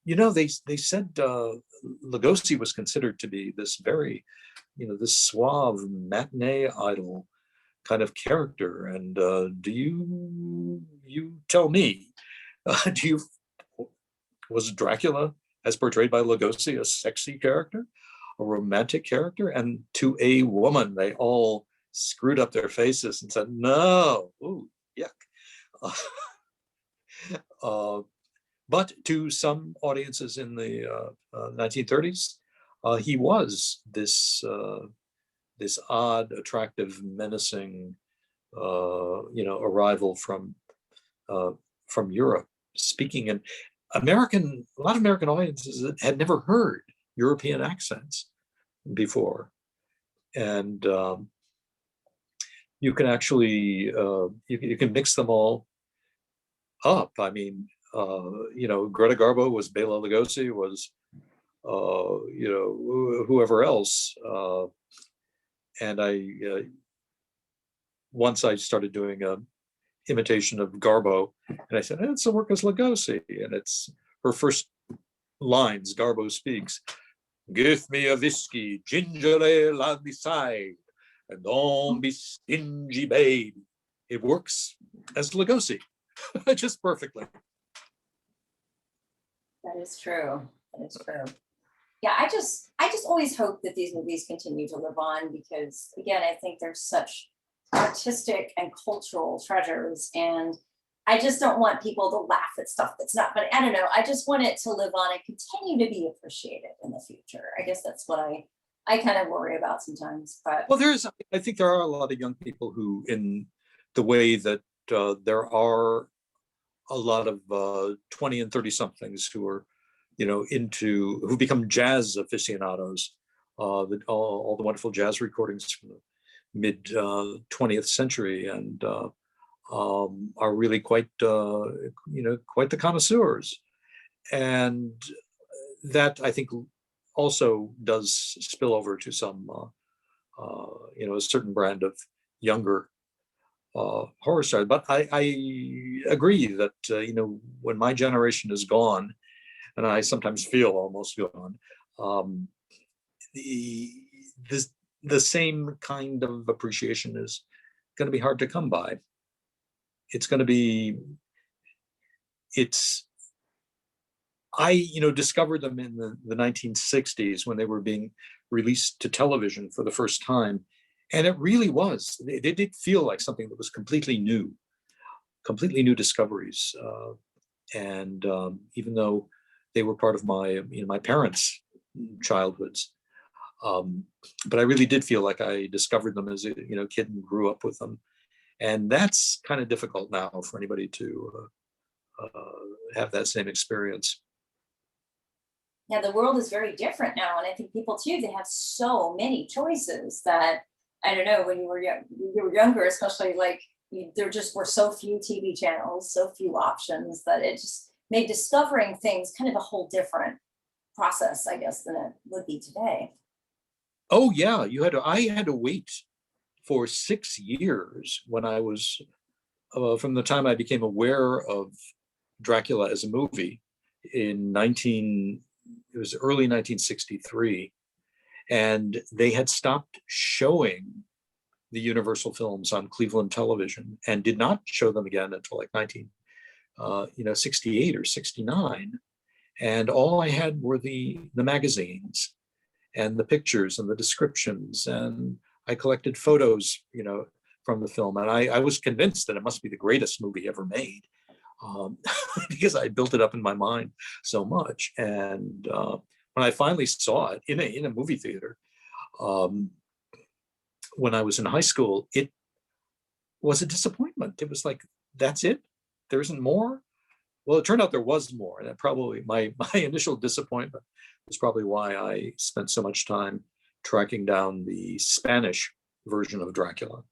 they said Lugosi was considered to be this very, this suave matinee idol kind of character. And do you tell me, was Dracula as portrayed by Lugosi a sexy character, a romantic character? And to a woman, they all screwed up their faces and said, no, ooh, yuck. But to some audiences in the 1930s, he was this odd, attractive, menacing, arrival from Europe, speaking in a lot of American audiences had never heard European accents before, and you can actually you can mix them all up. I mean, Greta Garbo was Bela Lugosi, was whoever else, and once I started doing a imitation of Garbo, and I said, it's a work as Lugosi, and it's her first lines. Garbo speaks, "Give me a whiskey, ginger ale on the side, and don't be stingy, babe." It works as Lugosi, just perfectly. That is true. That is true. Yeah, I just always hope that these movies continue to live on, because again, I think they're such artistic and cultural treasures, and I just don't want people to laugh at stuff that's not, but I don't know, I just want it to live on and continue to be appreciated in the future. I guess that's what I kind of worry about sometimes. But well, I think there are a lot of young people who, in the way that there are a lot of 20 and 30 somethings who are, who become jazz aficionados, all the wonderful jazz recordings from the mid 20th century, and are really quite the connoisseurs. And that, I think, also does spill over to some a certain brand of younger horror stars. But I agree that when my generation is gone, and I sometimes feel almost gone, the same kind of appreciation is going to be hard to come by. I discovered them in the 1960s when they were being released to television for the first time. And it really was, they did feel like something that was completely new discoveries. And even though they were part of my parents' childhoods, but I really did feel like I discovered them as a kid and grew up with them. And that's kind of difficult now for anybody to have that same experience. yeah, the world is very different now, and I think people too, they have so many choices that, I don't know, when you were younger, especially, like there just were so few TV channels, so few options, that it just made discovering things kind of a whole different process, I guess, than it would be today. Oh yeah, I had to wait for 6 years when I was from the time I became aware of Dracula as a movie it was early 1963, and they had stopped showing the Universal films on Cleveland television and did not show them again until like 1968 or 69. And all I had were the magazines and the pictures and the descriptions, and I collected photos, from the film, and I was convinced that it must be the greatest movie ever made, because I built it up in my mind so much. And when I finally saw it in a movie theater, when I was in high school, it was a disappointment. It was like, that's it? There isn't more? Well, it turned out there was more, and that probably my initial disappointment was probably why I spent so much time tracking down the Spanish version of Dracula,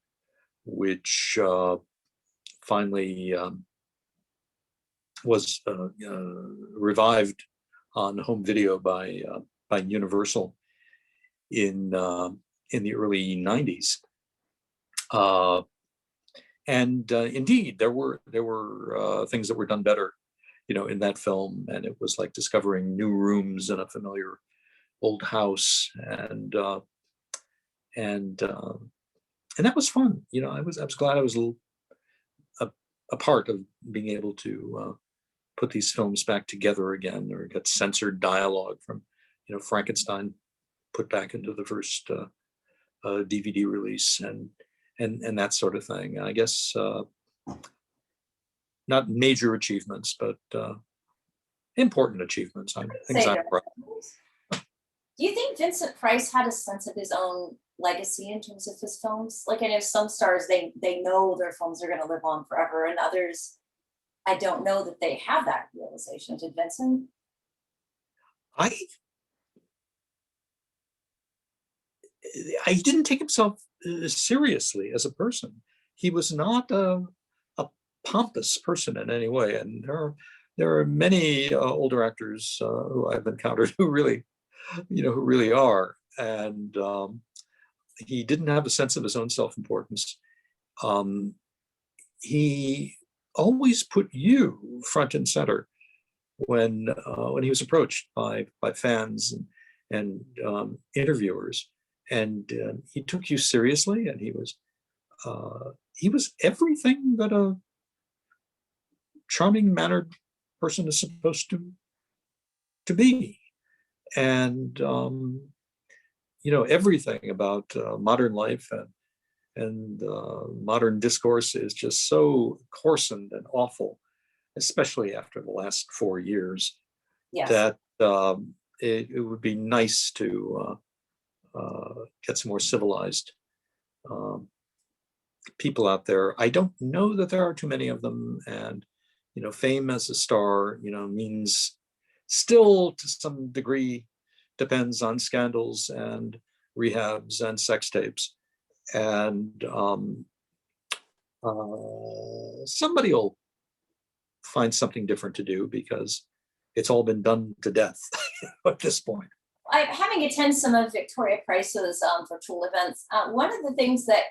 which finally was revived on home video by by Universal in the early 90s. Indeed, there were things that were done better, in that film, and it was like discovering new rooms in a familiar old house, and that was fun. I was glad I was a part of being able to put these films back together again, or get censored dialogue from, Frankenstein put back into the first DVD release, and that sort of thing. I guess not major achievements, but important achievements. Things I'm proud of. Do you think Vincent Price had a sense of his own legacy in terms of his films? Like, I know some stars, they know their films are going to live on forever, and others, I don't know that they have that realization. Did Vincent? He didn't take himself seriously as a person. He was not a pompous person in any way, and there are many older actors who I've encountered who really are, and he didn't have a sense of his own self-importance. He always put you front and center when he was approached by fans and interviewers, and he took you seriously, and he was everything that a charming mannered person is supposed to be. And everything about modern life and modern discourse is just so coarsened and awful, especially after the last 4 years. Yes. That it would be nice to get some more civilized people out there. I don't know that there are too many of them, and fame as a star, means still to some degree depends on scandals and rehabs and sex tapes, and somebody will find something different to do because it's all been done to death at this point. Having attended some of Victoria Price's virtual events, one of the things that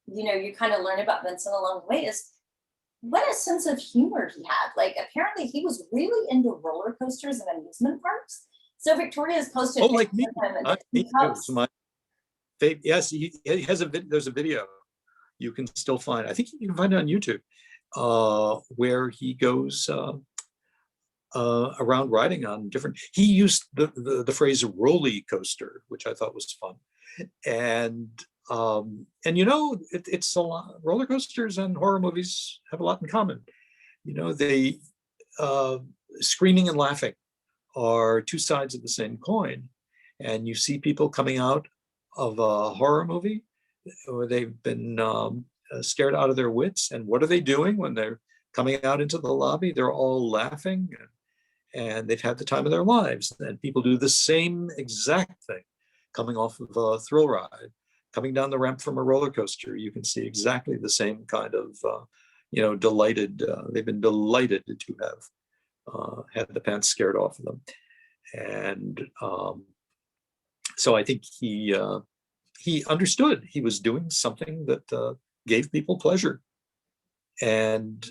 you kind of learn about Vincent along the way is what a sense of humor he had. Like, apparently he was really into roller coasters and amusement parks. So Victoria has posted. Oh, like me. Me too. So yes, he has there's a video you can still find. I think you can find it on YouTube, where he goes around riding on different. He used the phrase "roller coaster," which I thought was fun, and it's a lot. Roller coasters and horror movies have a lot in common. They screaming and laughing are two sides of the same coin, and you see people coming out of a horror movie where they've been scared out of their wits, and what are they doing when they're coming out into the lobby? They're all laughing, and they've had the time of their lives. And people do the same exact thing coming off of a thrill ride, coming down the ramp from a roller coaster. You can see exactly the same kind of delighted. They've been delighted to have had the pants scared off of them. And so I think he understood he was doing something that gave people pleasure, and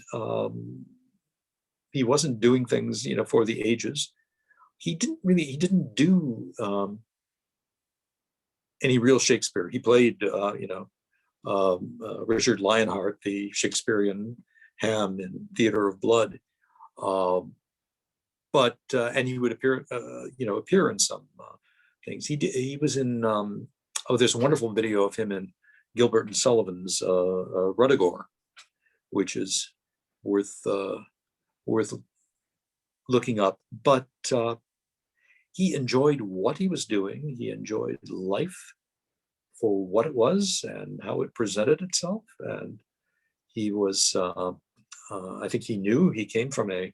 he wasn't doing things for the ages. He didn't do any real Shakespeare. He played Richard Lionheart, the Shakespearean Ham in Theater of Blood, but and he would appear in some things. He was in there's a wonderful video of him in Gilbert and Sullivan's Ruddigore, which is worth looking up. But he enjoyed what he was doing. He enjoyed life for what it was and how it presented itself. And he was, I think he knew he came from a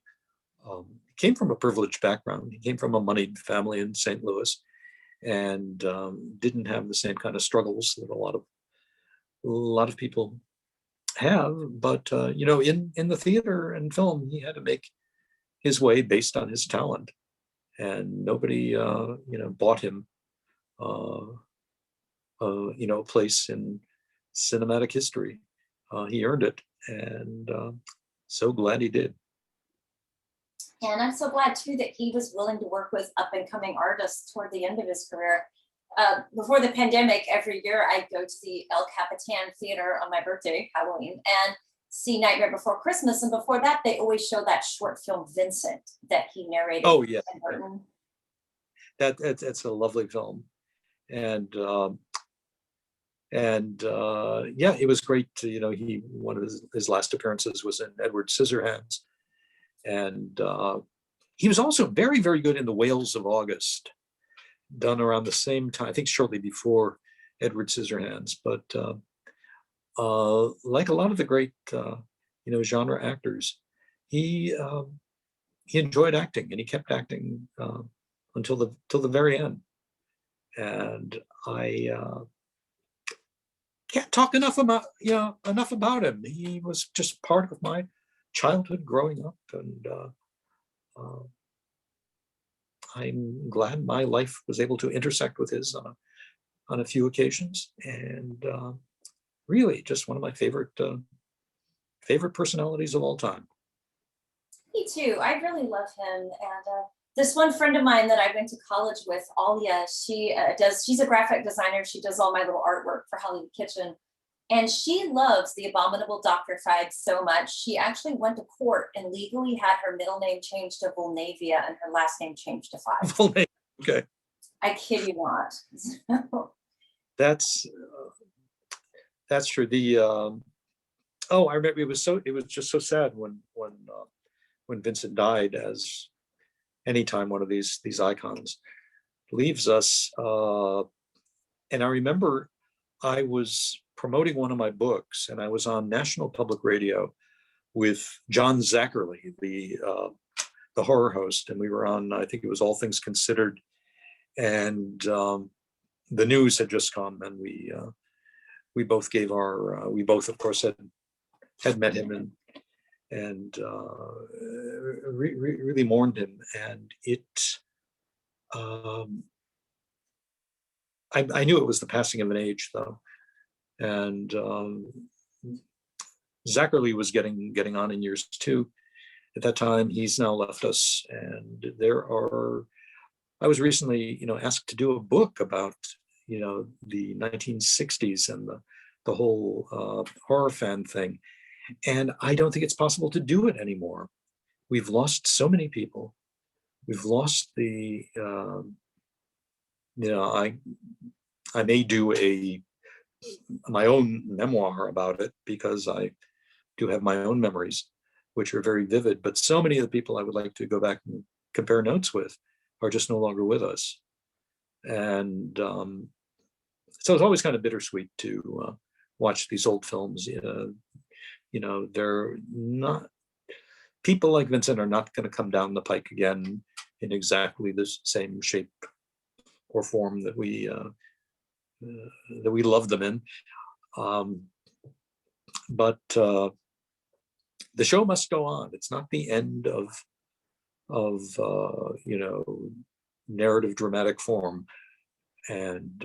privileged background. He came from a moneyed family in St. Louis, and didn't have the same kind of struggles that a lot of people have. But in the theater and film, he had to make his way based on his talent, and nobody, bought him, a place in cinematic history. He earned it, and so glad he did. And I'm so glad too that he was willing to work with up and coming artists toward the end of his career. Before the pandemic, every year I go to the El Capitan Theater on my birthday, Halloween, and see Nightmare Before Christmas. And before that, they always show that short film Vincent that he narrated. Oh yeah, Tim Burton. that's a lovely film, and yeah, it was great to, he, one of his last appearances was in Edward Scissorhands, and he was also very, very good in The Whales of August, done around the same time, I think shortly before Edward Scissorhands. But like a lot of the great genre actors, he enjoyed acting, and he kept acting until the very end. And I can't talk enough about him. He was just part of my childhood growing up, and I'm glad my life was able to intersect with his on a few occasions, and really just one of my favorite personalities of all time. Me too. I really love him. And this one friend of mine that I went to college with, Alia, she's a graphic designer. She does all my little artwork for Hollywood Kitchen. And she loves The Abominable Dr. Feig so much. She actually went to court and legally had her middle name changed to Volnavia and her last name changed to Feig. Okay. I kid you not. That's true. I remember it was just so sad when Vincent died, as anytime one of these icons leaves us. And I remember I was promoting one of my books, and I was on National Public Radio with John Zackerly, the horror host, and we were on, I think it was All Things Considered, and the news had just come, and we both gave our we both, of course, had met him and really mourned him, and I knew it was the passing of an age, though, and Zackerly was getting on in years too. At that time, he's now left us, and I was recently, asked to do a book about, the 1960s and the whole horror fan thing, and I don't think it's possible to do it anymore. We've lost so many people. We've lost the, I may do my own memoir about it, because I do have my own memories, which are very vivid. But so many of the people I would like to go back and compare notes with are just no longer with us, and so it's always kind of bittersweet to watch these old films. They're not, people like Vincent are not going to come down the pike again in exactly the same shape or form that we love them in. But the show must go on. It's not the end of narrative dramatic form, and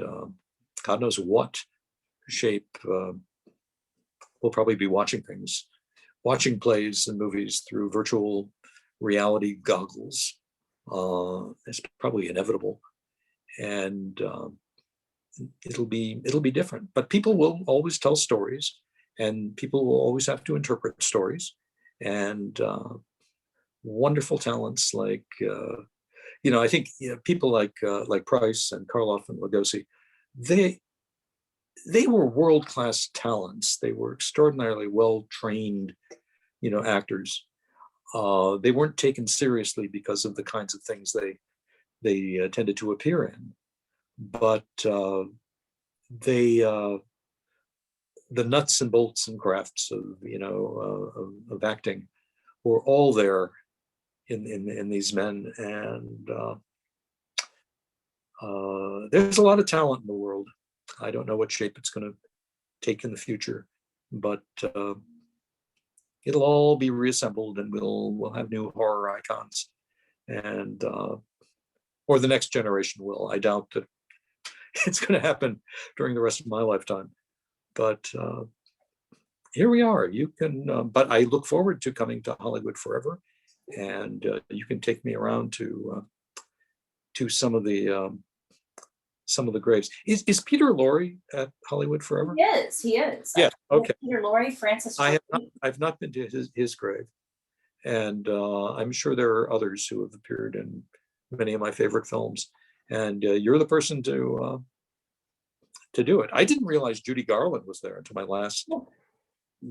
God knows what shape we'll probably be watching plays and movies through virtual reality goggles. It's probably inevitable, and it'll be different. But people will always tell stories, and people will always have to interpret stories, and wonderful talents like I think people like Price and Karloff and Lugosi, they were world-class talents. They were extraordinarily well-trained, actors. They weren't taken seriously because of the kinds of things they tended to appear in, but the nuts and bolts and crafts of acting were all there in these men, and there's a lot of talent in the world. I don't know what shape it's going to take in the future, but it'll all be reassembled, and we'll have new horror icons, and or the next generation will. I doubt that it's going to happen during the rest of my lifetime. But here we are. You can, but I look forward to coming to Hollywood Forever, and you can take me around to some of the graves. Is Peter Lorre at Hollywood Forever? He is. Yeah. Okay. Peter Lorre, Francis. I've not been to his grave, and I'm sure there are others who have appeared in many of my favorite films. And you're the person to do it. I didn't realize Judy Garland was there until my last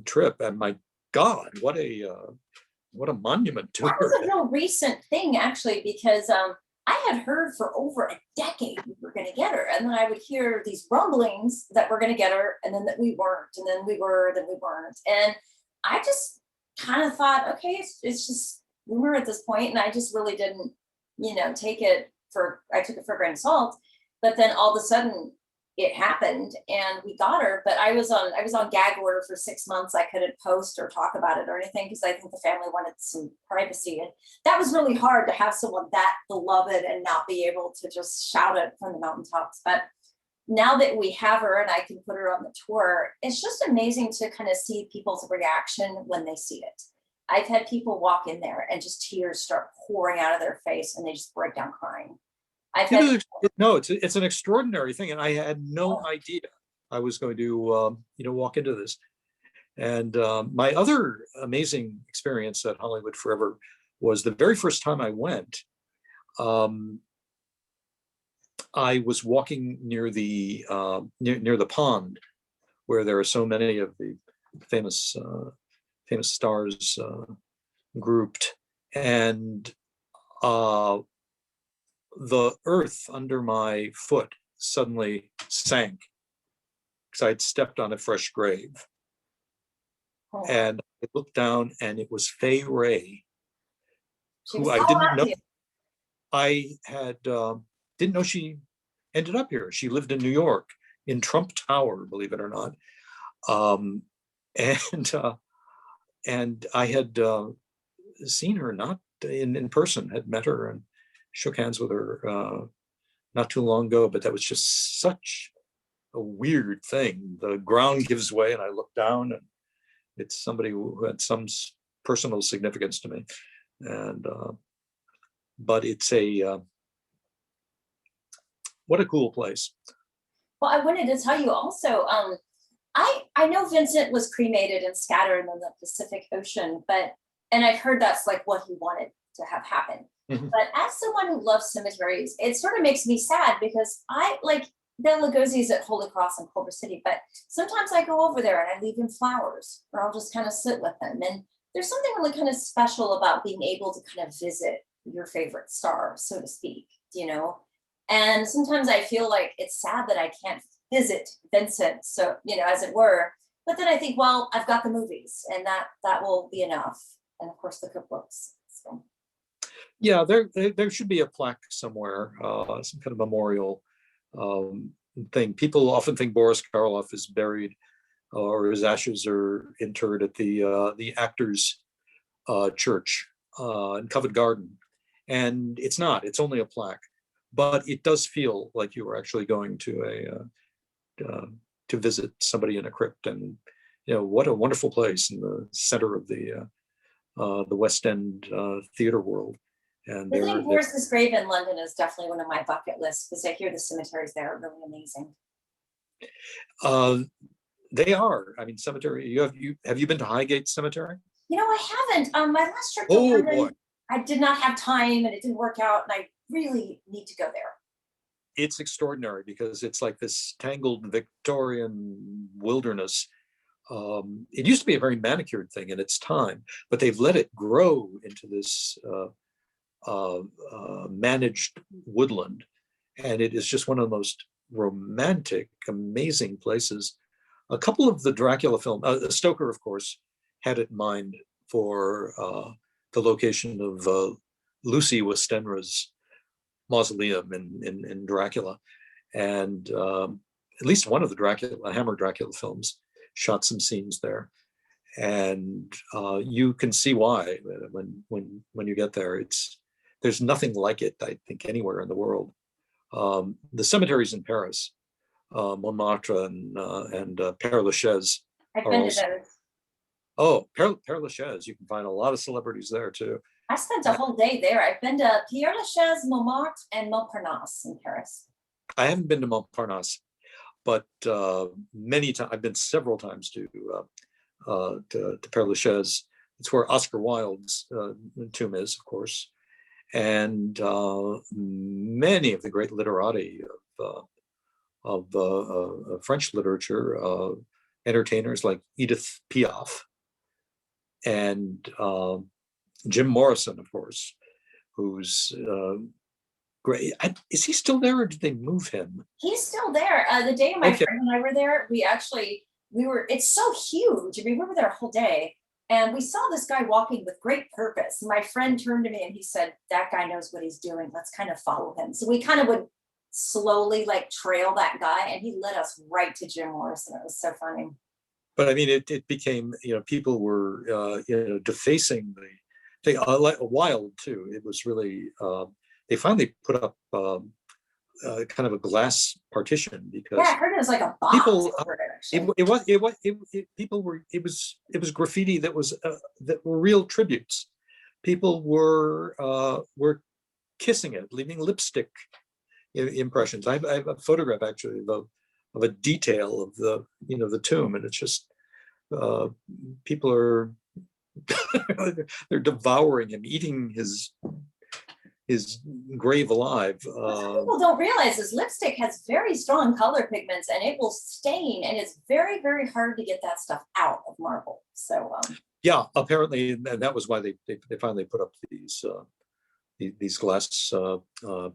trip, and my God, what a monument to That her. was a real recent thing, actually, because I had heard for over a decade we were going to get her, and then I would hear these rumblings that we're going to get her, and then that we weren't, and then we were, then we weren't, and I just kind of thought, okay, it's just rumor at this point, and I just really didn't, take it for. I took it for a grain of salt, but then all of a sudden it happened and we got her. But I was on gag order for 6 months. I couldn't post or talk about it or anything because I think the family wanted some privacy, and that was really hard to have someone that beloved and not be able to just shout it from the mountaintops. But now that we have her and I can put her on the tour, it's just amazing to kind of see people's reaction when they see it. I've had people walk in there and just tears start pouring out of their face and they just break down crying. It's an extraordinary thing, and I had no idea I was going to walk into this. And my other amazing experience at Hollywood Forever was the very first time I went. I was walking near the near the pond where there are so many of the famous stars grouped, and the earth under my foot suddenly sank because I'd stepped on a fresh grave. Oh. And I looked down and it was Fay Ray, who I didn't know. I had didn't know she ended up here. She lived in New York in Trump Tower, believe it or not. And I had seen her not in person, had met her and shook hands with her not too long ago, but that was just such a weird thing. The ground gives way and I look down and it's somebody who had some personal significance to me. And but it's what a cool place. Well, I wanted to tell you also, I know Vincent was cremated and scattered in the Pacific Ocean, and I've heard that's like what he wanted to have happen. Mm-hmm. But as someone who loves cemeteries, it sort of makes me sad because I like Bela Lugosi's at Holy Cross in Culver City, but sometimes I go over there and I leave him flowers, or I'll just kind of sit with him. And there's something really kind of special about being able to kind of visit your favorite star, so to speak, And sometimes I feel like it's sad that I can't visit Vincent, so, as it were. But then I think, well, I've got the movies and that will be enough. And of course the cookbooks. So. Yeah, there should be a plaque somewhere, some kind of memorial thing. People often think Boris Karloff is buried or his ashes are interred at the Actors Church in Covent Garden. And it's not, it's only a plaque. But it does feel like you were actually going to to visit somebody in a crypt, and what a wonderful place in the center of the West End theater world. And visiting Boris's grave in London is definitely one of my bucket lists because I hear the cemeteries there are really amazing. They are. I mean, cemetery. Have you been to Highgate Cemetery? I haven't. My last trip to London, I did not have time, and it didn't work out, and I really need to go there. It's extraordinary because it's like this tangled Victorian wilderness. It used to be a very manicured thing in its time, but they've let it grow into this managed woodland. And it is just one of the most romantic, amazing places. A couple of the Dracula films, Stoker, of course, had it in mind for the location of Lucy Westenra's mausoleum in Dracula, and at least one of the Hammer Dracula films shot some scenes there, and you can see why when you get there. It's there's nothing like it, I think, anywhere in the world. The cemeteries in Paris, Montmartre and Père Lachaise I've are been to also. those. Oh, Père Lachaise, you can find a lot of celebrities there too. I spent a whole day there. I've been to Père Lachaise, Montmartre, and Montparnasse in Paris. I haven't been to Montparnasse, but many times I've been several times to Père Lachaise. It's where Oscar Wilde's tomb is, of course, and many of the great literati of French literature, entertainers like Edith Piaf and Jim Morrison, of course, who's great. Is he still there, or did they move him? He's still there. The day my friend and I were there, it's so huge. I mean, we were there a whole day, and we saw this guy walking with great purpose. My friend turned to me and he said, that guy knows what he's doing. Let's kind of follow him. So we kind of would slowly like trail that guy, and he led us right to Jim Morrison. It was so funny. But I mean, it became, people were, defacing the thing. Like Wilde too. It was really, they finally put up kind of a glass partition because I heard it was like a box. People, it was graffiti that were real tributes. People were kissing it, leaving lipstick impressions. I have a photograph actually of a detail of the tomb, and it's just people are they're devouring him, eating his grave alive. What people don't realize is lipstick has very strong color pigments, and it will stain, and it's very, very hard to get that stuff out of marble. So yeah, apparently, and that was why they finally put up these glass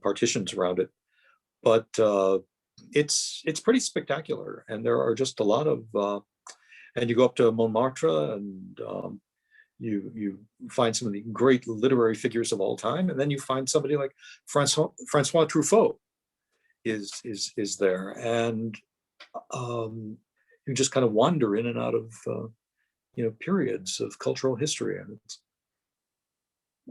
partitions around it. But it's pretty spectacular, and there are just a lot of and you go up to Montmartre, and you find some of the great literary figures of all time, and then you find somebody like Francois Truffaut is there, and you just kind of wander in and out of periods of cultural history, and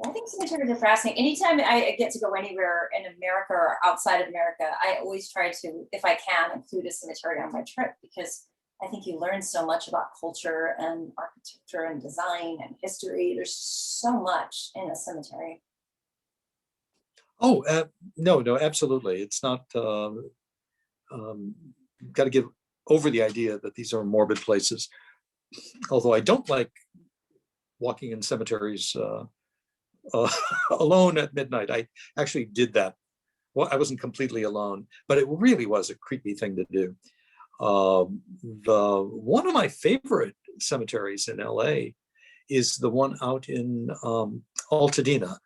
I think cemeteries are fascinating. Anytime I get to go anywhere in America or outside of America, I always try to, if I can, include a cemetery on my trip, because I think you learn so much about culture and architecture and design and history. There's so much in a cemetery. Oh, no, absolutely. It's not, got to get over the idea that these are morbid places. Although I don't like walking in cemeteries alone at midnight. I actually did that. Well, I wasn't completely alone, but it really was a creepy thing to do. One of my favorite cemeteries in LA is the one out in Altadena.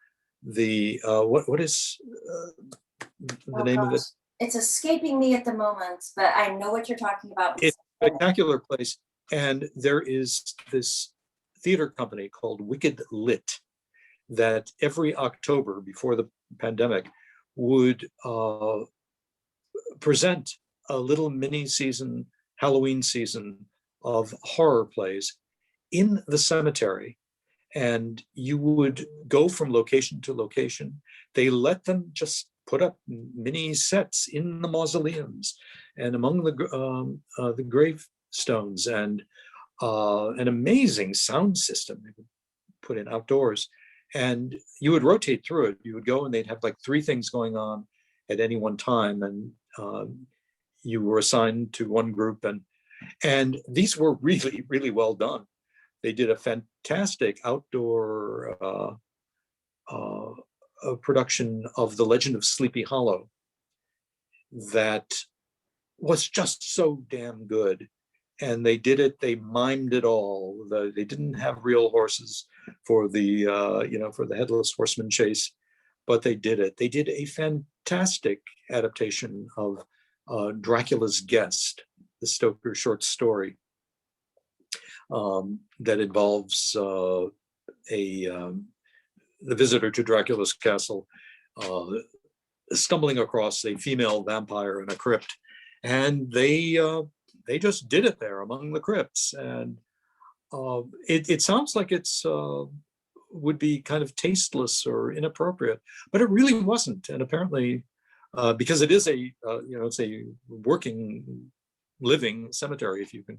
What is the name of it? It's escaping me at the moment, but I know what you're talking about. It's a spectacular place, and there is this theater company called Wicked Lit that every October before the pandemic would present a little mini season, Halloween season of horror plays in the cemetery. And you would go from location to location. They let them just put up mini sets in the mausoleums and among the gravestones, and an amazing sound system they would put in outdoors. And you would rotate through it. You would go, and they'd have like 3 things going on at any one time, and you were assigned to one group, and these were really, really well done. They did a fantastic outdoor production of The Legend of Sleepy Hollow that was just so damn good. And they did it, they mimed it all. They didn't have real horses for the for the headless horseman chase, but they did it. They did a fantastic adaptation of Dracula's Guest, the Stoker short story that involves the visitor to Dracula's castle stumbling across a female vampire in a crypt, and they just did it there among the crypts, and it sounds like it's would be kind of tasteless or inappropriate, but it really wasn't. And apparently, because it is it's a working, living cemetery, if you can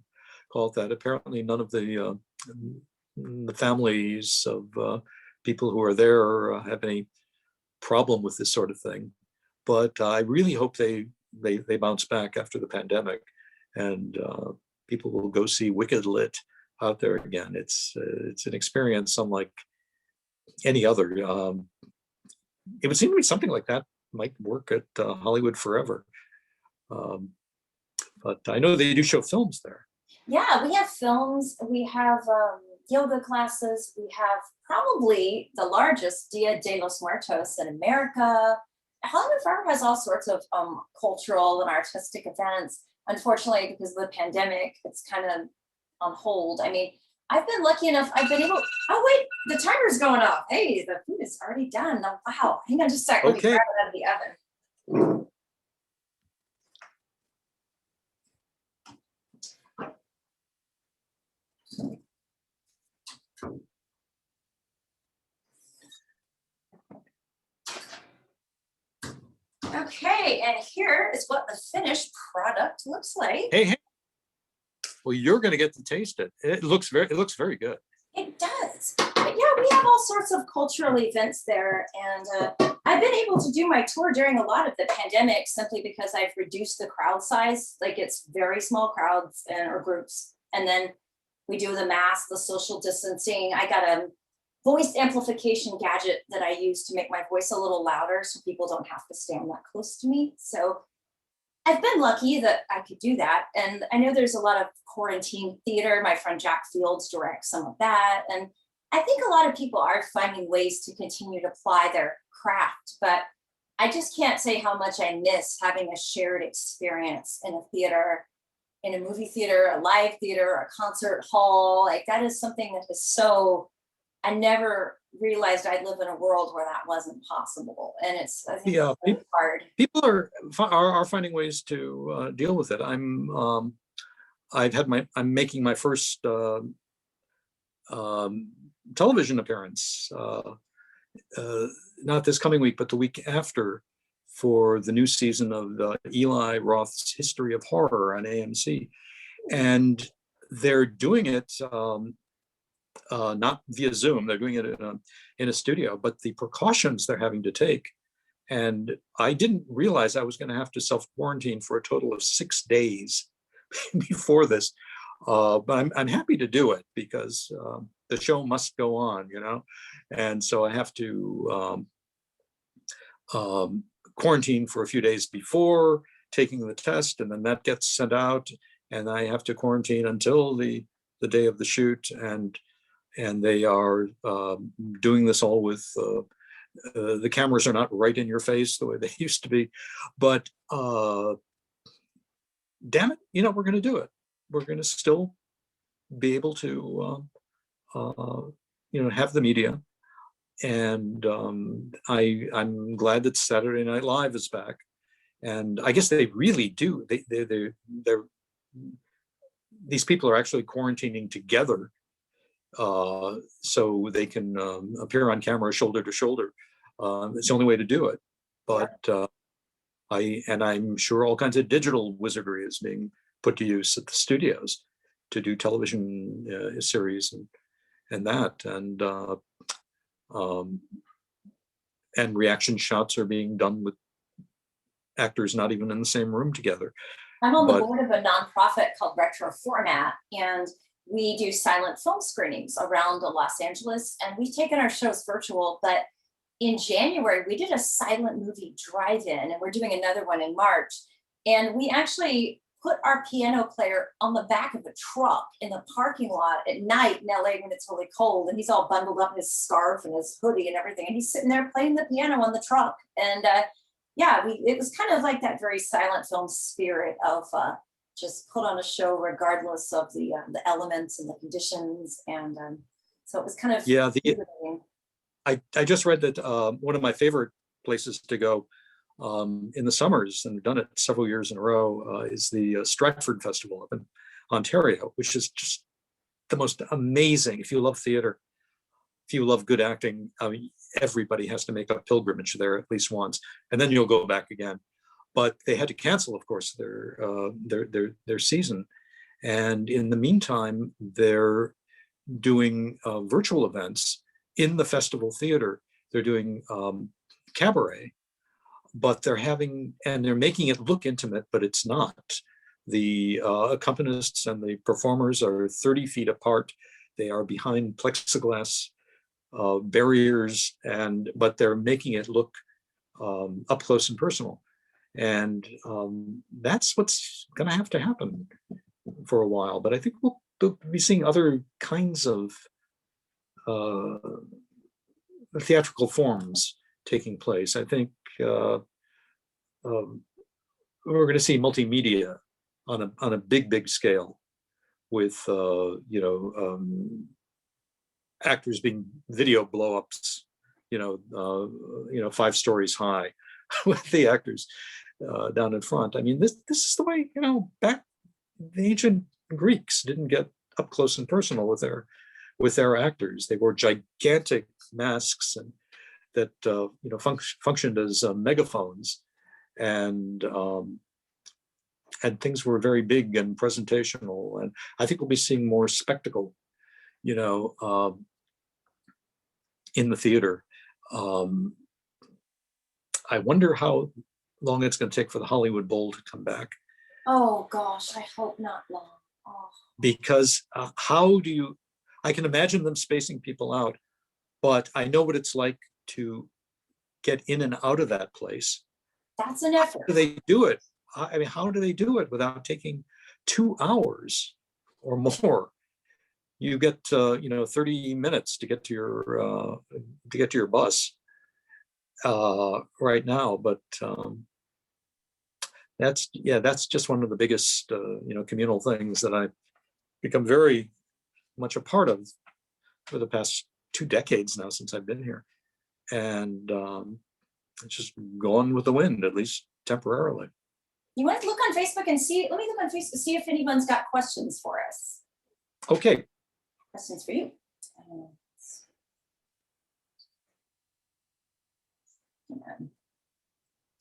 call it that. Apparently, none of the families of people who are there have any problem with this sort of thing. But I really hope they bounce back after the pandemic, and people will go see Wicked Lit out there again. It's an experience unlike any other. It would seem to me something like that might work at Hollywood Forever. But I know they do show films there. Yeah, we have films, we have yoga classes, we have probably the largest Dia de los Muertos in America. Hollywood Forever has all sorts of cultural and artistic events. Unfortunately, because of the pandemic, it's kind of on hold. I mean, I've been lucky enough, I've been able, oh wait, the timer's going off. Hey, the food is already done. Oh, wow, hang on just a sec, let me grab it out of the oven. Okay, and here is what the finished product looks like. Hey, well, you're going to get to taste it. It looks very good. It does. But yeah, we have all sorts of cultural events there, and I've been able to do my tour during a lot of the pandemic simply because I've reduced the crowd size. Like, it's very small crowds or groups, and then we do the mask, the social distancing. I got a voice amplification gadget that I use to make my voice a little louder so people don't have to stand that close to me. So I've been lucky that I could do that. And I know there's a lot of quarantine theater. My friend Jack Fields directs some of that. And I think a lot of people are finding ways to continue to apply their craft, but I just can't say how much I miss having a shared experience in a theater, in a movie theater, a live theater, a concert hall. Like, that is something that is so, I never realized I'd live in a world where that wasn't possible. And it's, I think, Yeah, it's hard. people are finding ways to deal with it. I'm making my first television appearance, not this coming week, but the week after, for the new season of Eli Roth's History of Horror on AMC. And they're doing it not via Zoom, they're doing it in a studio, but the precautions they're having to take. And I didn't realize I was going to have to self-quarantine for a total of 6 days before this. But I'm happy to do it because the show must go on, and so I have to quarantine for a few days before taking the test, and then that gets sent out, and I have to quarantine until the day of the shoot, and they are doing this all with the cameras are not right in your face the way they used to be, but damn it, we're going to do it. We're going to still be able to have the media. And I'm glad that Saturday Night Live is back. And I guess they really do. They're these people are actually quarantining together, so they can appear on camera shoulder to shoulder. It's the only way to do it. But I'm sure all kinds of digital wizardry is being put to use at the studios to do television series and that, and reaction shots are being done with actors not even in the same room together. I'm on the board of a nonprofit called Retro Format, and we do silent film screenings around Los Angeles, and we've taken our shows virtual, but in January, we did a silent movie drive-in, and we're doing another one in March. And we actually put our piano player on the back of a truck in the parking lot at night in LA when it's really cold, and he's all bundled up in his scarf and his hoodie and everything, and he's sitting there playing the piano on the truck. And it was kind of like that very silent film spirit of just put on a show regardless of the elements and the conditions, and so it was kind of I just read that one of my favorite places to go in the summers, and I've done it several years in a row, is the Stratford Festival up in Ontario, which is just the most amazing, if you love theater, if you love good acting, I mean, everybody has to make a pilgrimage there at least once, and then you'll go back again. But they had to cancel, of course, their season, and in the meantime, they're doing virtual events in the festival theater. They're doing cabaret, but they're making it look intimate, but it's not. The accompanists and the performers are 30 feet apart. They are behind plexiglass barriers, but they're making it look up close and personal. And that's what's going to have to happen for a while. But I think we'll be seeing other kinds of theatrical forms taking place. I think we're going to see multimedia on a big scale, with actors being video blow-ups, 5 stories high, with the actors down in front. I mean, this is the way, back the ancient Greeks didn't get up close and personal with their actors. They wore gigantic masks and that functioned as megaphones, and things were very big and presentational. And I think we'll be seeing more spectacle, in the theater. I wonder how long it's going to take for the Hollywood Bowl to come back. Oh gosh, I hope not long. Oh. Because I can imagine them spacing people out, but I know what it's like to get in and out of that place. That's an effort. How do they do it? I mean, how do they do it without taking 2 hours or more? You get 30 minutes to get to your bus right now, but that's just one of the biggest communal things that I've become very much a part of for the past 2 decades now, since I've been here, and it's just gone with the wind, at least temporarily. You want to look on Facebook and see? Let me look on Facebook, see if anyone's got questions for us. Okay. Questions for you.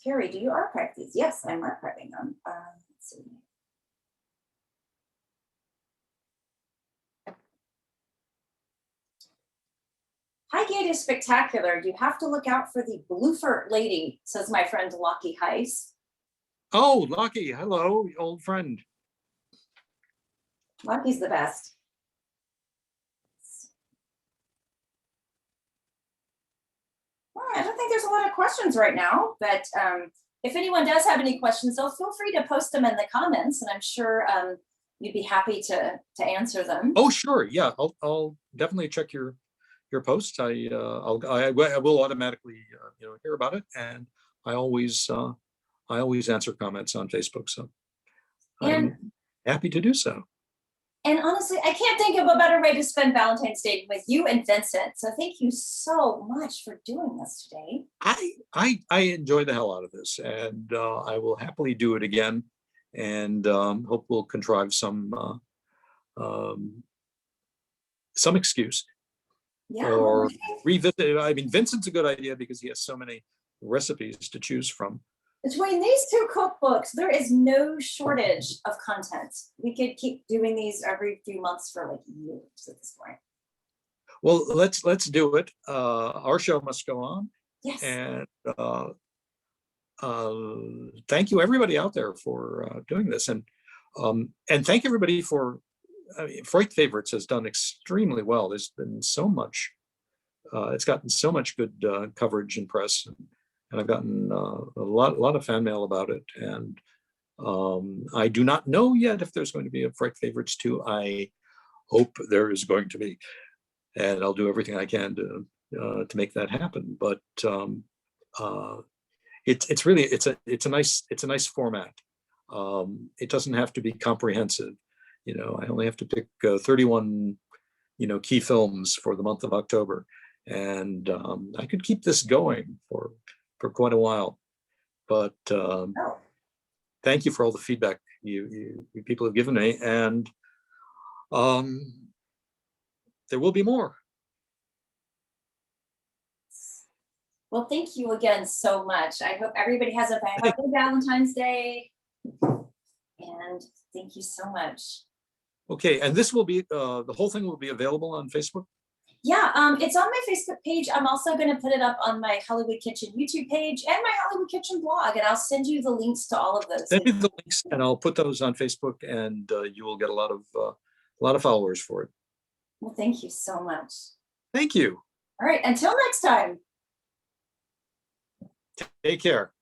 Carrie, do you archive these? Yes, I'm archiving them. Let's see. Highgate is spectacular. You have to look out for the Bluefort lady, says my friend Lockie Heiss. Oh, Lockie, hello, old friend. Lockie's the best. Well, I don't think there's a lot of questions right now, but if anyone does have any questions, though, feel free to post them in the comments, and I'm sure you'd be happy to answer them. Oh, sure, yeah, I'll definitely check your posts. I will automatically hear about it, and I always answer comments on Facebook, so I'm happy to do so. And honestly, I can't think of a better way to spend Valentine's Day with you and Vincent. So thank you so much for doing this today. I enjoy the hell out of this, and I will happily do it again, and hope we'll contrive some excuse. Yeah, or revisit it. I mean, Vincent's a good idea because he has so many recipes to choose from. Between these 2 cookbooks, there is no shortage of content. We could keep doing these every few months for like years at this point. Well, let's do it. Our show must go on. Yes. And thank you everybody out there for doing this, and thank everybody for. Fright Favorites has done extremely well. There's been so much. It's gotten so much good coverage and press, and I've gotten a lot of fan mail about it. And I do not know yet if there's going to be a Fright Favorites 2. I hope there is going to be, and I'll do everything I can to make that happen. But it's really a nice format. It doesn't have to be comprehensive. I only have to pick 31, key films for the month of October, and I could keep this going for quite a while. But thank you for all the feedback you people have given me, and there will be more. Well, thank you again so much. I hope everybody has a happy Valentine's Day. And thank you so much. Okay, and this will be, the whole thing will be available on Facebook? Yeah, it's on my Facebook page. I'm also going to put it up on my Hollywood Kitchen YouTube page and my Hollywood Kitchen blog, and I'll send you the links to all of those. Send me the links and I'll put those on Facebook, and you will get a lot of followers for it. Well, thank you so much. Thank you. All right, until next time. Take care.